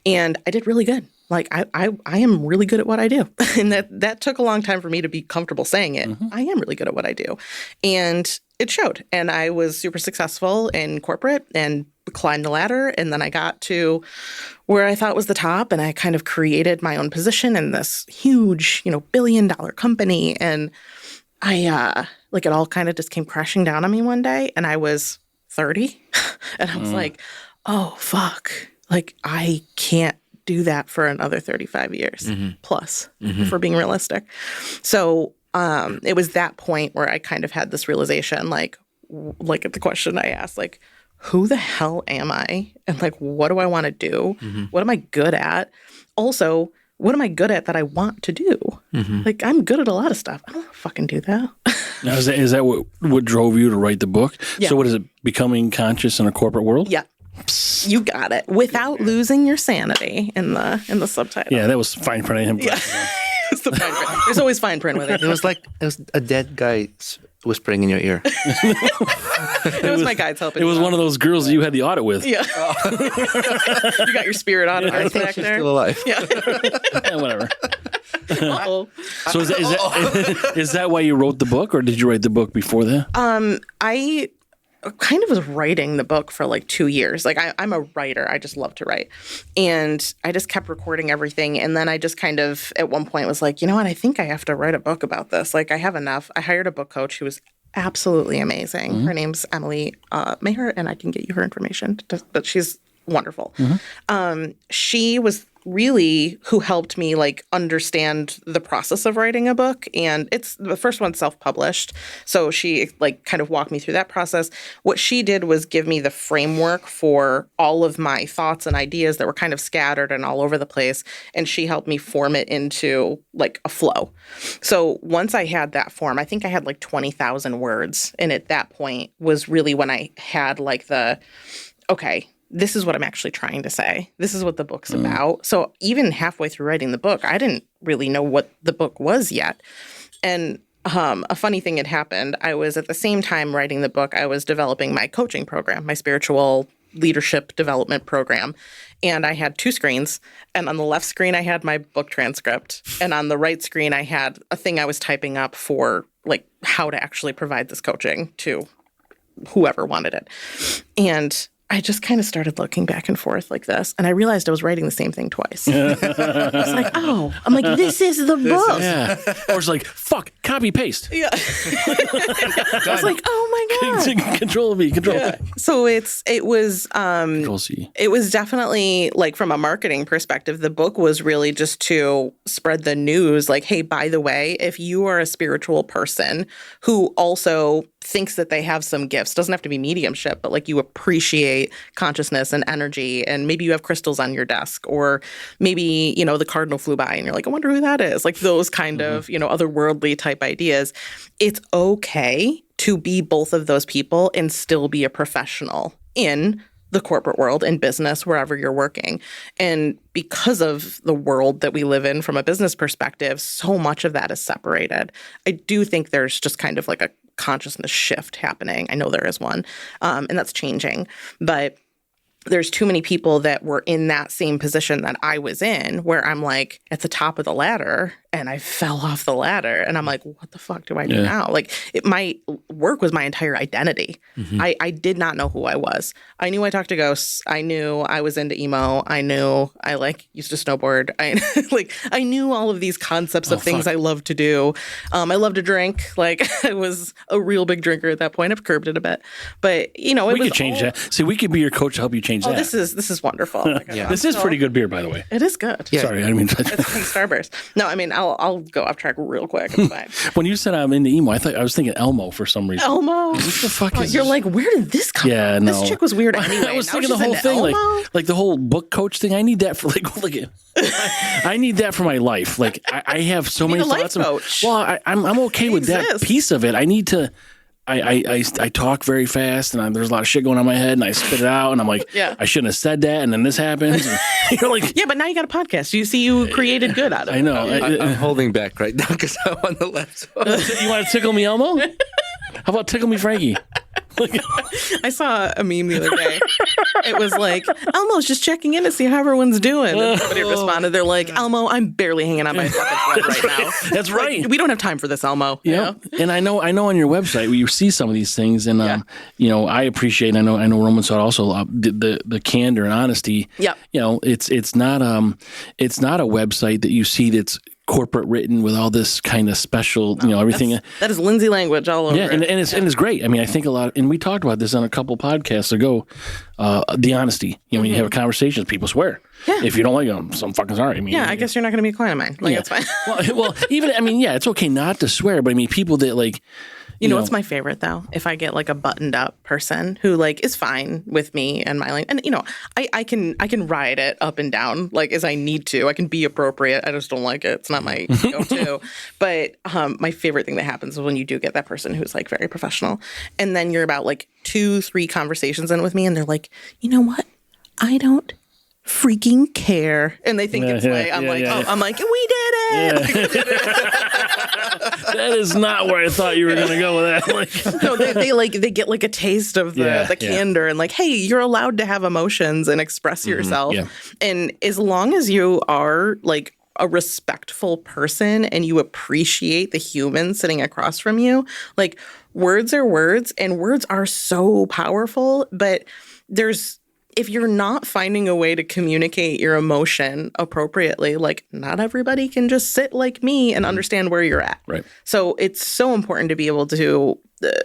And I did really good. Like I am really good at what I do. And that took a long time for me to be comfortable saying it. I am really good at what I do. And it showed. And I was super successful in corporate and climbed the ladder. And then I got to where I thought was the top. And I kind of created my own position in this huge, billion-dollar company. And I, it all kind of just came crashing down on me one day. And I was 30. And I was like, oh, fuck. Like, I can't do that for another 35 years plus, if we're being realistic. So it was that point where I kind of had this realization, like at the question I asked, like, who the hell am I? And like, what do I want to do? What am I good at? Also, what am I good at that I want to do? Like, I'm good at a lot of stuff. I don't want to fucking do that. Now, is that what drove you to write the book? Yeah. So what is it, becoming conscious in a corporate world? Yeah. You got it. Without losing your sanity in the subtitle. Yeah, that was fine print. Yeah. It's the fine print. There's always fine print with it. It was a dead guy whispering in your ear. It was my guides helping. It was one of those girls that you had the audit with. Yeah. You got your spirit audit I think back she's there. still alive. Yeah. Yeah, whatever. Uh-oh. So is that why you wrote the book, or did you write the book before that? I kind of was writing the book for like 2 years. Like I'm a writer. I just love to write. And I just kept recording everything. And then I just kind of at one point was like, you know what? I think I have to write a book about this. Like I have enough. I hired a book coach who was absolutely amazing. Her name's Emily Mayer, and I can get you her information. But she's wonderful. She was really who helped me like understand the process of writing a book. And it's the first one self-published. So she like kind of walked me through that process. What she did was give me the framework for all of my thoughts and ideas that were kind of scattered and all over the place. And she helped me form it into like a flow. So once I had that form, I think I had like 20,000 words. And at that point was really when I had like okay, this is what I'm actually trying to say. This is what the book's about. So even halfway through writing the book, I didn't really know what the book was yet. And a funny thing had happened. I was at the same time writing the book, I was developing my coaching program, my spiritual leadership development program. And I had 2 screens. And on the left screen, I had my book transcript. And on the right screen, I had a thing I was typing up for like how to actually provide this coaching to whoever wanted it. And I just kind of started looking back and forth like this. And I realized I was writing the same thing twice. I was like, oh, I'm like, this is the book. Yeah. Or it's like, fuck, copy, paste. Yeah. I was like, oh my Control V, Control V. So it was Control C. It was definitely like from a marketing perspective, the book was really just to spread the news. Like, hey, by the way, if you are a spiritual person who also thinks that they have some gifts, doesn't have to be mediumship, but like you appreciate consciousness and energy, and maybe you have crystals on your desk, or maybe, you know, the cardinal flew by and you're like, I wonder who that is. Like those kind of, you know, otherworldly type ideas. It's okay to be both of those people and still be a professional in the corporate world, in business, wherever you're working. And because of the world that we live in from a business perspective, so much of that is separated. I do think there's just kind of like a consciousness shift happening. I know there is one, and that's changing. But there's too many people that were in that same position that I was in, where I'm like at the top of the ladder and I fell off the ladder and I'm like, what the fuck do I do now? Like my work was my entire identity. I did not know who I was. I knew I talked to ghosts. I knew I was into emo. I knew I used to snowboard. I knew all of these concepts of things I loved to do. I loved to drink. Like I was a real big drinker at that point. I've curbed it a bit, but you know, we could change that. See, we could be your coach to help you change that. This is wonderful. This is pretty good beer, by the way. It is good. Yeah. Sorry, I didn't mean to. It's pink Starburst. No, I mean I'll go off track real quick. It's fine. When you said I'm into emo, I was thinking Elmo for some reason. Elmo? What the fuck is You're this? like, where did this come from? No. This chick was weird anyway. I was Now thinking the she's whole into thing, Elmo? like the whole book coach thing. I need that for I need that for my life. Like I have so many thoughts. Well, I'm okay with that piece of it. I need to. I talk very fast, and there's a lot of shit going on in my head, and I spit it out, and I'm like, I shouldn't have said that, and then this happens. And you're like, but now you got a podcast. You created good out of it. I know. I'm holding back right now because I'm on the left. You want to tickle me, Elmo? How about tickle me, Frankie? I saw a meme the other day. It was like, Elmo's just checking in to see how everyone's doing. And somebody responded, they're like, Elmo, I'm barely hanging on by a fucking thread right now. That's right. Like, we don't have time for this, Elmo. Yeah. And I know on your website where you see some of these things, and you know, I appreciate. I know Roman saw it also the candor and honesty. Yeah. You know, it's not a website that you see that's corporate written with all this kind of special, you know, everything. That is Lindsay language all over. Yeah, and it's great. I mean, I think a lot, and we talked about this on a couple podcasts ago. The honesty. You know, when you have a conversation, people swear. Yeah. If you don't like them, I'm fucking sorry. I mean, I guess you're not going to be a client of mine. Like, that's fine. well, even I mean, it's okay not to swear, but I mean, people that like. You know what's my favorite though? If I get like a buttoned up person who like is fine with me and my language, and you know, I can ride it up and down like as I need to. I can be appropriate. I just don't like it. It's not my go-to. But my favorite thing that happens is when you do get that person who's like very professional, and then you're about like 2-3 conversations in with me, and they're like, you know what? I don't freaking care, and they think it's like I'm like we did it. That is not where I thought you were going to go with that. Like, no, they get like a taste of the candor and like, hey, you're allowed to have emotions and express yourself, and as long as you are like a respectful person and you appreciate the human sitting across from you, like words are words, and words are so powerful, but if you're not finding a way to communicate your emotion appropriately, like not everybody can just sit like me and understand where you're at. Right. So it's so important to be able to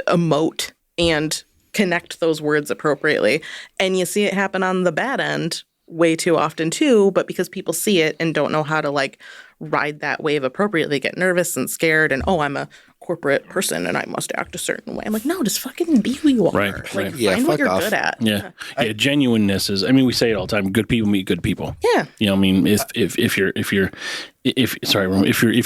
emote and connect those words appropriately. And you see it happen on the bad end way too often too, but because people see it and don't know how to like ride that wave appropriately, get nervous and scared and, I'm a corporate person and I must act a certain way. I'm like, no, just fucking be who you are. Right. Like, find what you're good at. Yeah. Genuineness is, I mean, we say it all the time, good people meet good people. Yeah. You know, I mean, if you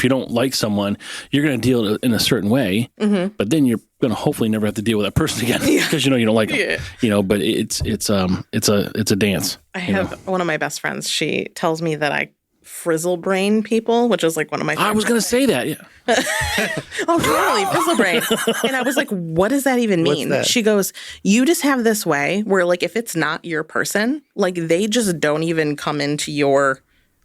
don't like someone, you're going to deal in a certain way, but then you're going to hopefully never have to deal with that person again because you don't like them. Yeah. You know, but it's a dance. I have one of my best friends. She tells me that I frizzle brain people, which is like one of my. I was going to say that. Yeah. Totally frizzle brain. And I was like, what does that even mean? She goes, you just have this way where like if it's not your person, like they just don't even come into your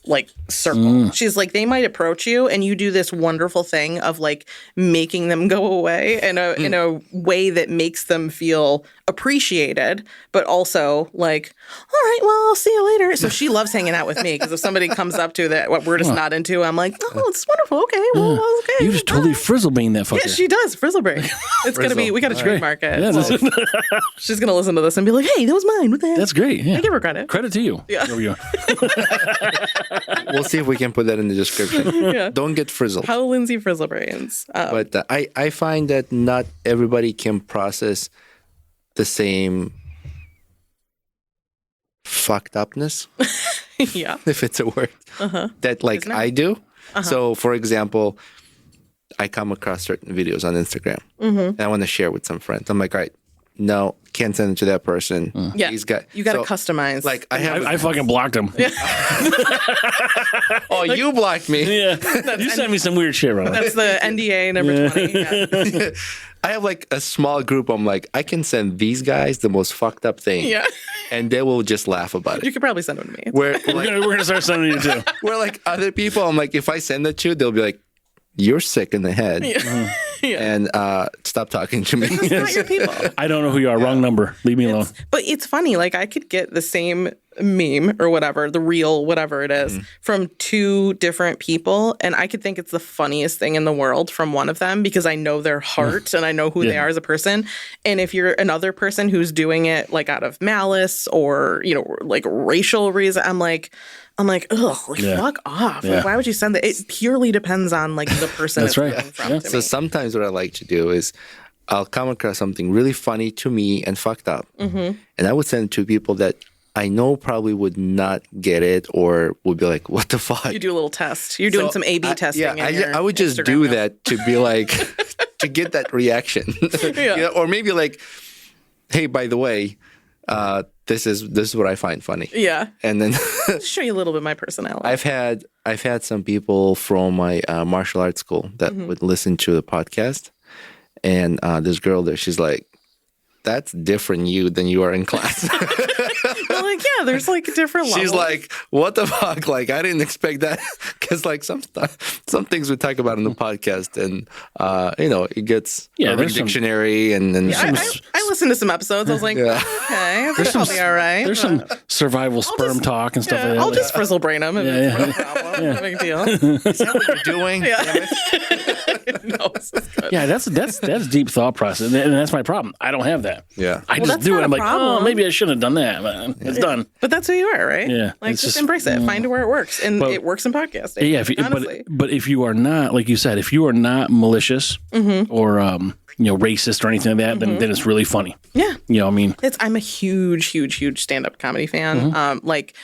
like circle. She's like, they might approach you and you do this wonderful thing of like making them go away in a way that makes them feel appreciated, but also like, all right, well, I'll see you later. So she loves hanging out with me because if somebody comes up to that, what we're just not into, I'm like, oh, it's wonderful. Okay, well, okay. You just totally frizzlebrain that fucker. Yeah, she does. Frizzlebrain. It's going to be, we got to trademark it. Yeah, so she's going to listen to this and be like, hey, that was mine. What the heck? That's great. Yeah. I give her credit. Credit to you. Yeah. There we go. We'll see if we can put that in the description. Yeah. Don't get frizzled. How Lindsay frizzlebrains. But I find that not everybody can process the same fucked upness. Yeah. If it's a word. That like I do. So for example, I come across certain videos on Instagram and I want to share with some friends. I'm like, all right, no, can't send it to that person. Yeah, you got to customize. Like I fucking blocked him. Yeah. Oh, you blocked me. Yeah, you sent me some weird shit, Ron. That's the NDA number 20. Yeah. I have like a small group. I'm like, I can send these guys the most fucked up thing. Yeah. And they will just laugh about it. You could probably send them to me. We're gonna start sending you too. Where like other people, I'm like, if I send it to you, they'll be like, you're sick in the head. Yeah. Yeah. And stop talking to me. It's not your people. I don't know who you are. Wrong number. Leave me alone. But it's funny. Like I could get the same meme or whatever, the reel, whatever it is, from two different people. And I could think it's the funniest thing in the world from one of them because I know their heart and I know who they are as a person. And if you're another person who's doing it like out of malice or, you know, like racial reason, I'm like, ugh, like, fuck off. Yeah. Like, why would you send that? It purely depends on like the person That's right. from to So me. sometimes what I like to do is I'll come across something really funny to me and fucked up. And I would send it to people that I know probably would not get it or would be like, what the fuck? You do a little test. You're doing some A/B testing. I would just do that to be like, to get that reaction. You know, or maybe like, hey, by the way, this is what I find funny. Yeah. And then show you a little bit of my personality. I've had some people from my martial arts school that would listen to the podcast, and this girl there, she's like, that's different you than you are in class. Well, like, yeah, there's like different levels. She's like, what the fuck? Like, I didn't expect that. Because like some things we talk about in the podcast and, you know, it gets Urban Dictionary and then I listened to some episodes. I was like, okay, I think I'll be all right. There's some survival sperm talk and stuff like that. I'll just frizzle brain them. No problem. No big deal. Is that what you're doing? Yeah. No, this is good. Yeah, that's deep thought process. And that's my problem. I don't have that. Yeah. I just do it. I'm like, oh, maybe I shouldn't have done that. But it's done. But that's who you are, right? Yeah. Like, just embrace it. Find it where it works. And it works in podcasting. Yeah. Honestly. But if you are not, like you said, if you are not malicious or, racist or anything like that, then it's really funny. Yeah. You know, I mean. I'm a huge stand-up comedy fan. Like,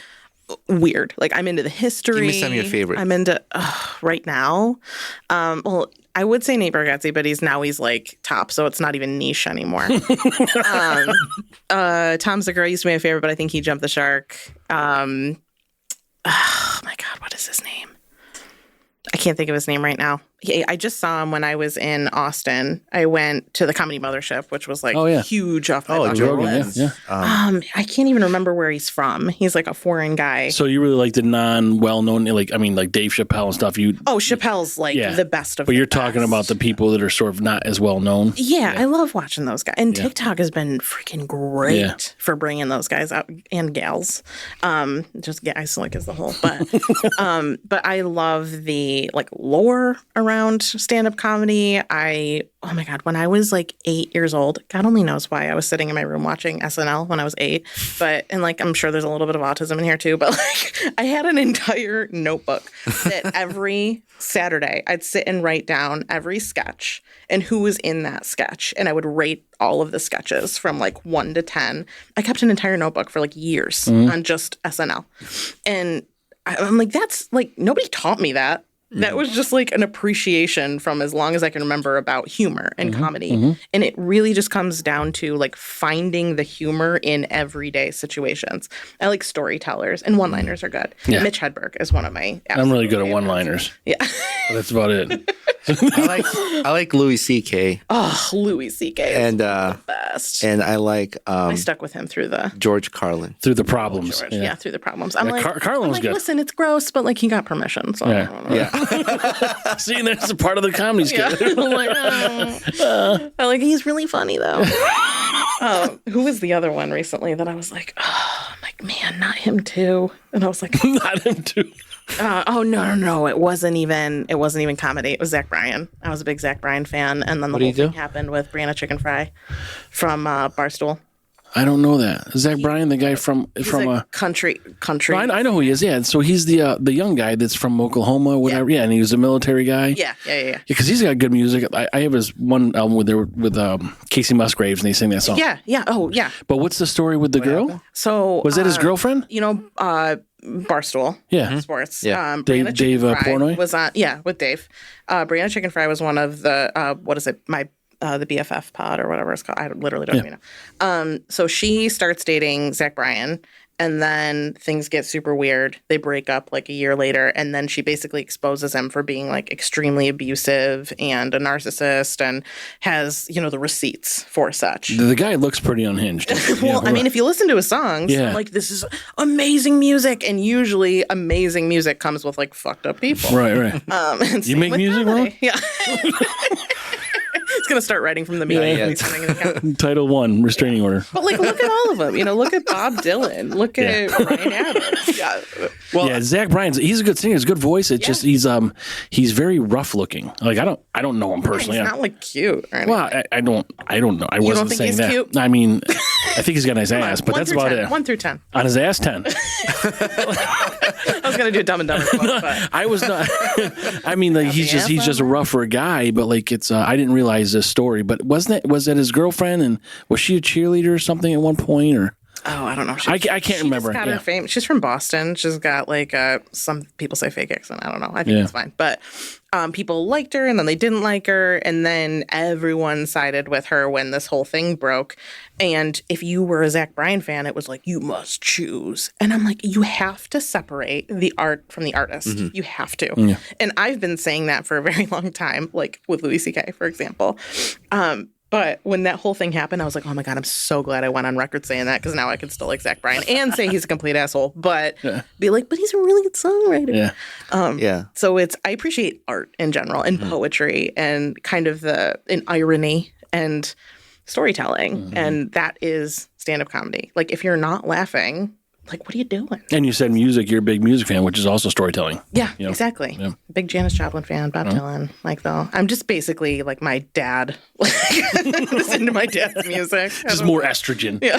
weird. Like, I'm into the history. Give me some of your favorites. I'm into, right now, well, I would say Nate Bargatze, but he's like top, so it's not even niche anymore. Tom Segura used to be my favorite, but I think he jumped the shark. Oh my God, what is his name? I can't think of his name right now. I just saw him when I was in Austin. I went to the Comedy Mothership, which was like huge off my bucket list. Yeah. I can't even remember where he's from. He's like a foreign guy. So you really like the non-well-known, like Dave Chappelle and stuff. Chappelle's like the best of. But you're talking about the people that are sort of not as well known. Yeah, I love watching those guys. And TikTok has been freaking great for bringing those guys out and gals. Just guys like as the whole, but I love the like lore around stand-up comedy. Oh my God, when I was like 8 years old, God only knows why I was sitting in my room watching SNL when I was 8. And like, I'm sure there's a little bit of autism in here too, but like I had an entire notebook that every Saturday I'd sit and write down every sketch and who was in that sketch. And I would rate all of the sketches from like 1 to 10. I kept an entire notebook for like years on just SNL. And I'm like, that's like, nobody taught me that. That was just like an appreciation from as long as I can remember about humor and comedy. And it really just comes down to like finding the humor in everyday situations. I like storytellers and one-liners are good. Yeah. Mitch Hedberg is one of my I'm really good at one-liners. Yeah. But that's about it. I like Louis C.K. Oh, Louis C.K. and the best. And I like I stuck with him through the George Carlin. Through the problems. George. Yeah, through the problems. I'm like, Carlin was good. Listen, it's gross, but like he got permission. So I don't know. See, that's a part of the comedy skit. I'm like, I like he's really funny though. Who was the other one recently that I was like, oh, I'm like, man, not him too. And I was like, not him too. No. It wasn't even comedy. It was Zach Bryan. I was a big Zach Bryan fan. And then the whole thing happened with Brianna Chicken Fry from Barstool. I don't know that. Zach Bryan, the guy from a country. I know who he is. Yeah, so he's the young guy that's from Oklahoma, whatever. Yeah, and he was a military guy. Yeah. Because he's got good music. I have his one album with Casey Musgraves, and they sing that song. Yeah. Oh, yeah. But what's the story with the girl? So was that his girlfriend? Barstool. Yeah. Sports. Yeah. Dave Portnoy was on. Yeah, with Dave. Brianna Chicken Fry was one of the the BFF pod or whatever it's called. I literally don't even know. So she starts dating Zach Bryan, and then things get super weird. They break up like a year later, and then she basically exposes him for being like extremely abusive and a narcissist, and has the receipts for such. The guy looks pretty unhinged. Well, I mean, if you listen to his songs, like this is amazing music, and usually amazing music comes with like fucked up people. Right. And you make music, Ron? Yeah. It's going to start writing from the beginning. Title 1, restraining order. But like, look at all of them. Look at Bob Dylan. Look at Ryan Adams. Yeah. Well, Zach Bryan's, he's a good singer. He's a good voice. It's just he's very rough looking. Like I don't know him personally. He's not like cute. Or well, I don't know. I wasn't saying he's that. Cute? I mean, I think he's got a nice ass, but that's about 10. it. 1 through 10. On his ass, 10. I was going to do a Dumb and Dumber quote, but I was not. I mean, like he's just a rougher guy, but like it's. I didn't realize this story, but was that his girlfriend, and was she a cheerleader or something at one point, or? Oh, I don't know. I can't remember. Got her fame. She's from Boston. She's got like some people say fake accent. I don't know. I think it's fine. But people liked her, and then they didn't like her, and then everyone sided with her when this whole thing broke. And if you were a Zach Bryan fan, it was like, you must choose. And I'm like, you have to separate the art from the artist. Mm-hmm. You have to. Yeah. And I've been saying that for a very long time, like with Louis C.K., for example. But when that whole thing happened, I was like, oh my God, I'm so glad I went on record saying that, because now I can still like Zach Bryan and say he's a complete asshole, but be like, but he's a really good songwriter. Yeah. So I appreciate art in general and poetry and kind of an irony and storytelling. And that is stand-up comedy. Like if you're not laughing, like, what are you doing? And you said music, you're a big music fan, which is also storytelling. Yeah, exactly. Yeah. Big Janis Joplin fan, Bob Dylan. Like, though, I'm just basically like my dad. Just into my dad's music. Just more estrogen. Yeah.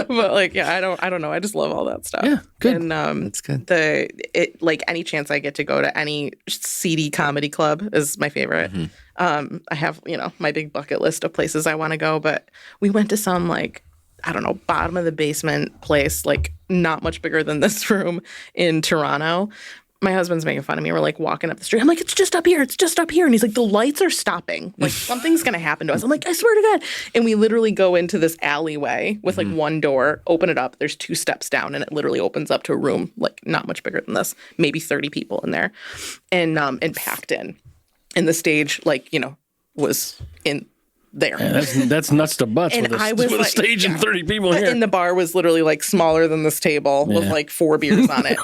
But like, yeah, I don't know. I just love all that stuff. Yeah, good. And it's good. Like any chance I get to go to any seedy comedy club is my favorite. Mm-hmm. I have, my big bucket list of places I want to go, but we went to some like, I don't know, bottom of the basement place, like not much bigger than this room in Toronto. My husband's making fun of me. We're like walking up the street. I'm like, it's just up here. It's just up here. And he's like, the lights are stopping. Like something's going to happen to us. I'm like, I swear to God. And we literally go into this alleyway with like one door, open it up. There's 2 steps down, and it literally opens up to a room like not much bigger than this, maybe 30 people in there, and packed in. And the stage, like, was in there. Yeah, that's nuts to butts with a stage and 30 people here. And the bar was literally like smaller than this table with like 4 beers on it.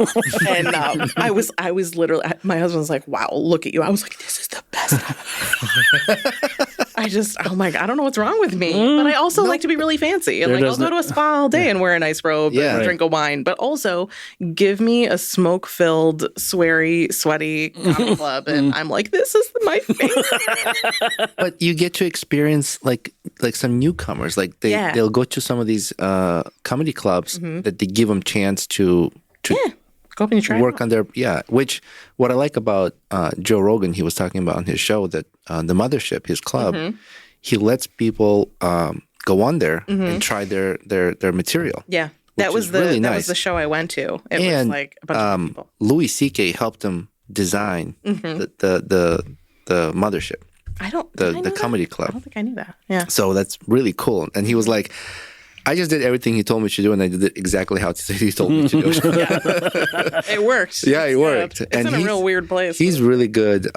And I was literally, my husband was like, wow, look at you. I was like, this is the best. Oh my God, I don't know what's wrong with me. But I also like to be really fancy. And I'll go to a spa all day and wear a nice robe and drink a wine. But also give me a smoke-filled, sweary, sweaty comedy club. And I'm like, this is my favorite. But you get to experience like some newcomers. Like they'll go to some of these comedy clubs that they give them chance to go up and try work on their which what I like about Joe Rogan, he was talking about on his show that the Mothership, his club, he lets people go on there and try their material. Yeah. That was really nice. That was the show I went to. It was like a bunch of people. Louis C.K. helped him design the Mothership. The comedy club. I don't think I knew that. Yeah. So that's really cool. And he was like, I just did everything he told me to do, and I did it exactly how he told me to do it. It worked. Yeah, it worked. It's in a real weird place. He's really good.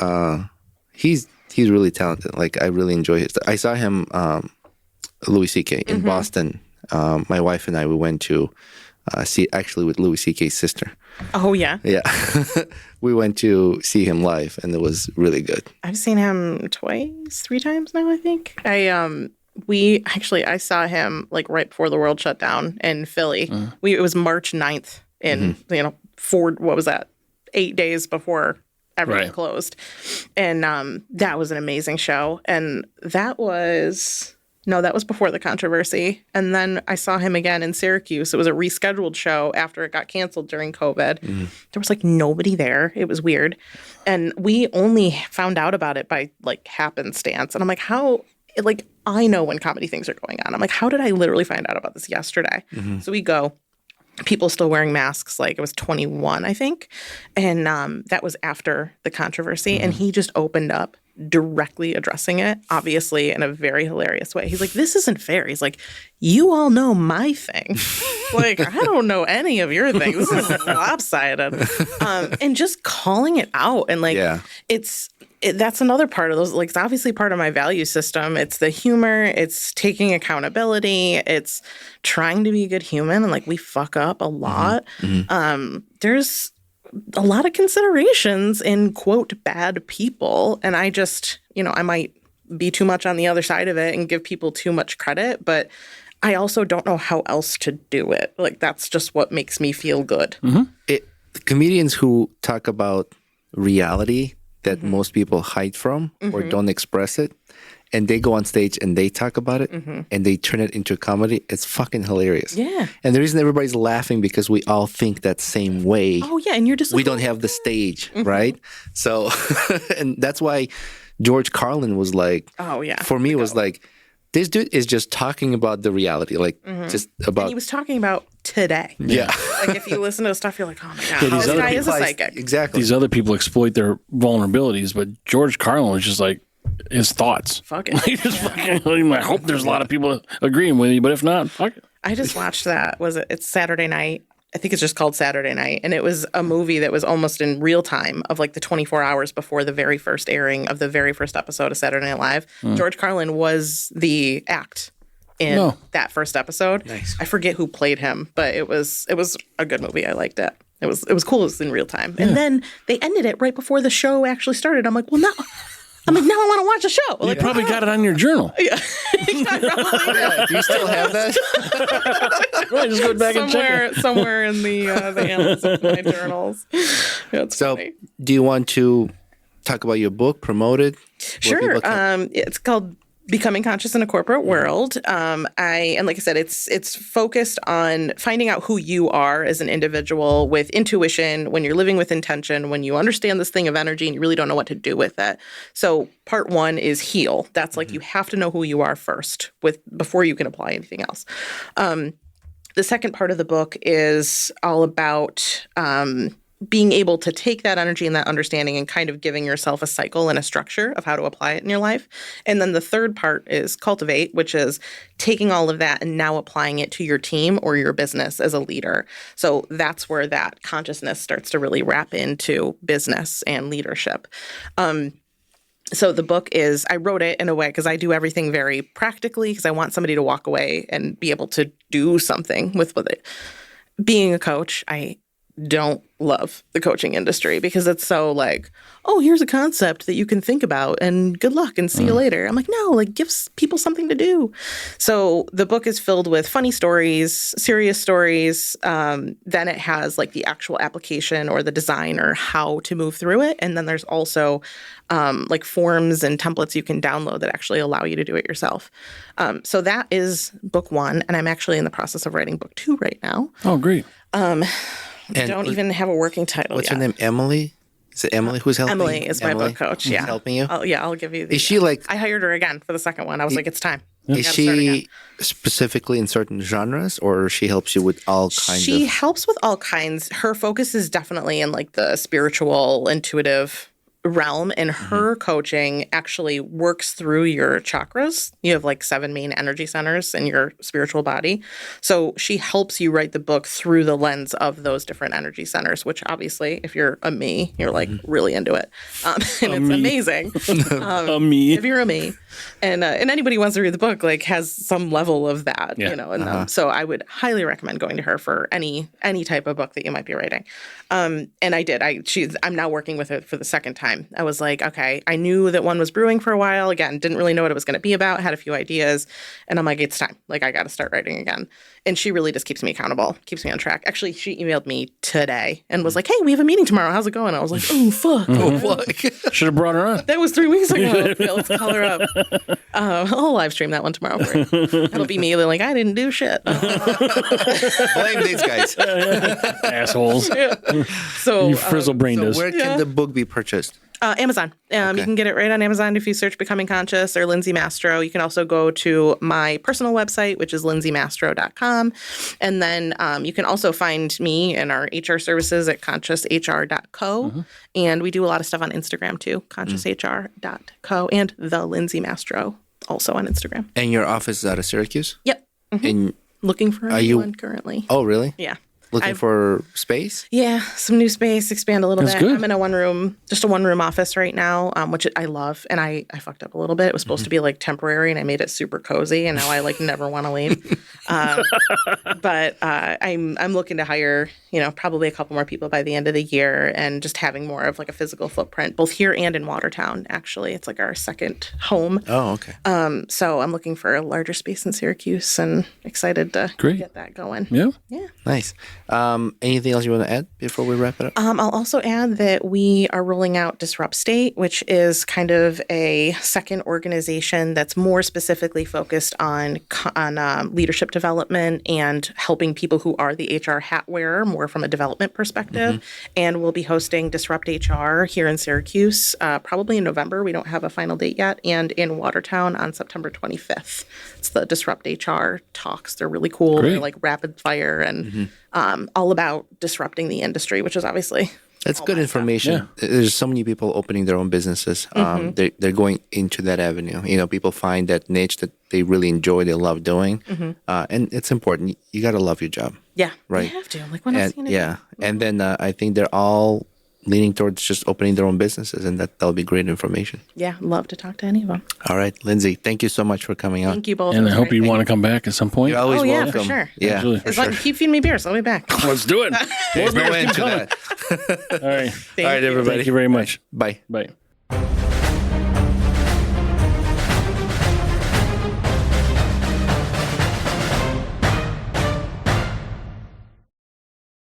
He's really talented. Like I really enjoy his. I saw him, Louis C.K. in Boston. My wife and I, we went to see actually with Louis C.K.'s sister. Oh yeah. Yeah. We went to see him live, and it was really good. I've seen him 3 times now, I think. I saw him like right before the world shut down in Philly. It was March 9th in, 8 days before everything closed. And that was an amazing show. And that was before the controversy. And then I saw him again in Syracuse. It was a rescheduled show after it got canceled during COVID. There was like nobody there. It was weird. And we only found out about it by like happenstance. And I'm like, I know when comedy things are going on. I'm like, how did I literally find out about this yesterday? So we go. People still wearing masks, like it was 21, I think. And that was after the controversy. And he just opened up directly addressing it, obviously in a very hilarious way. He's like, this isn't fair. He's like, you all know my thing. Like, I don't know any of your things. This is lopsided. And just calling it out. And like, that's another part of those. Like, it's obviously part of my value system. It's the humor. It's taking accountability. It's trying to be a good human. And like, we fuck up a lot. There's a lot of considerations in, quote, bad people. And I just, I might be too much on the other side of it and give people too much credit, but I also don't know how else to do it. Like, that's just what makes me feel good. Comedians who talk about reality that most people hide from or don't express it, and they go on stage and they talk about it and they turn it into comedy, it's fucking hilarious. Yeah. And the reason everybody's laughing because we all think that same way. Oh, yeah. And you're just like, we don't have the stage, right? So, and that's why George Carlin was like, for me, it was like, this dude is just talking about the reality, like just about. And he was talking about today. Yeah. Like if you listen to stuff, you're like, oh my God, this guy is a psychic. Exactly. These other people exploit their vulnerabilities, but George Carlin was just like, his thoughts. Fuck it. I hope there's a lot of people agreeing with you, but if not, fuck it. I just watched that. It's Saturday night. I think it's just called Saturday Night. And it was a movie that was almost in real time of like the 24 hours before the very first airing of the very first episode of Saturday Night Live. George Carlin was the act in that first episode. Nice. I forget who played him, but it was a good movie. I liked it. It was cool. It was in real time. Yeah. And then they ended it right before the show actually started. I'm like, well, now I want to watch a show. You probably got it on your journal. Yeah. Do you still have that? Right, just go back and check it. Somewhere in the annals of my journals. Yeah, so, funny. Do you want to talk about your book, promote it? Sure. It's called Becoming Conscious in a Corporate World. And like I said, it's focused on finding out who you are as an individual with intuition, when you're living with intention, when you understand this thing of energy and you really don't know what to do with it. So part one is heal. That's like you have to know who you are first before you can apply anything else. The second part of the book is all about being able to take that energy and that understanding and kind of giving yourself a cycle and a structure of how to apply it in your life. And then the third part is cultivate, which is taking all of that and now applying it to your team or your business as a leader. So that's where that consciousness starts to really wrap into business and leadership. So the book I wrote it in a way because I do everything very practically because I want somebody to walk away and be able to do something with it. Being a coach, I don't love the coaching industry because it's so like, oh, here's a concept that you can think about and good luck and see you later. I'm like, no, like give people something to do. So the book is filled with funny stories, serious stories. Then it has like the actual application or the design or how to move through it. And then there's also like forms and templates you can download that actually allow you to do it yourself. So that is book one. And I'm actually in the process of writing book two right now. Oh, great. I don't even have a working title What's yet. her name? Emily? Is it Emily who's helping? Emily is my book coach. Yeah. She's helping you? I'll give you the... Is she like... I hired her again for the second one. I was like, it's time. Is she specifically in certain genres or she helps you with all kinds of... She helps with all kinds. Her focus is definitely in like the spiritual, intuitive realm, and her coaching actually works through your chakras. You have like 7 main energy centers in your spiritual body. So she helps you write the book through the lens of those different energy centers, which obviously, if you're a me, you're like really into it. And it's amazing. A me. If you're a me. And anybody who wants to read the book like has some level of that, you know. And so I would highly recommend going to her for any type of book that you might be writing. And I did. I'm now working with her for the second time. time. I was like, okay, I knew that one was brewing for a while. Again, didn't really know what it was going to be about, had a few ideas. And I'm like, it's time. Like, I got to start writing again. And she really just keeps me accountable, keeps me on track. Actually, she emailed me today and was like, hey, we have a meeting tomorrow. How's it going? I was like, oh, fuck. Oh, fuck. Should have brought her on. That was 3 weeks ago. Okay, let's call her up. I'll live stream that one tomorrow for you. That'll be me. They're like, I didn't do shit. Blame these guys. Assholes. Yeah. So you frizzle-brained us. Where can the book be purchased? Amazon. You can get it right on Amazon if you search Becoming Conscious or Lindsay Mastro. You can also go to my personal website, which is lindsaymastro.com. And then you can also find me and our HR services at conscioushr.co. And we do a lot of stuff on Instagram too, conscioushr.co and the Lindsay Mastro also on Instagram. And your office is out of Syracuse? Yep. And looking for a new one currently. Oh, really? Yeah. Looking for space? Yeah, some new space, expand a little bit. Good. I'm in a one room office right now, which I love. And I fucked up a little bit. It was supposed to be like temporary and I made it super cozy and now I like never want to leave. But I'm looking to hire, probably a couple more people by the end of the year and just having more of like a physical footprint, both here and in Watertown, actually. It's like our second home. Oh, okay. So I'm looking for a larger space in Syracuse and excited to get that going. Yeah. Yeah. Nice. Anything else you want to add before we wrap it up? I'll also add that we are rolling out Disrupt State, which is kind of a second organization that's more specifically focused on leadership development and helping people who are the HR hat wearer more from a development perspective. And we'll be hosting Disrupt HR here in Syracuse, probably in November. We don't have a final date yet. And in Watertown on September 25th. It's the Disrupt HR talks. They're really cool. Great. They're like rapid fire and all about disrupting the industry, which is obviously that's good information. Yeah. There's so many people opening their own businesses. They're going into that avenue. People find that niche that they really enjoy, they love doing, and it's important. You got to love your job. Yeah, right. You have to. Like when I've seen it. Yeah, and then I think they're all leaning towards just opening their own businesses, and that'll be great information. Yeah, love to talk to any of them. All right, Lindsay, thank you so much for coming on. Thank you both. And I hope you want to come back at some point. You're always welcome. For sure. Yeah, absolutely. As long as you keep feeding me beers, I'll be back. Let's do it. There's no end to that. All right. All right, everybody. Thank you very much. Bye. Bye.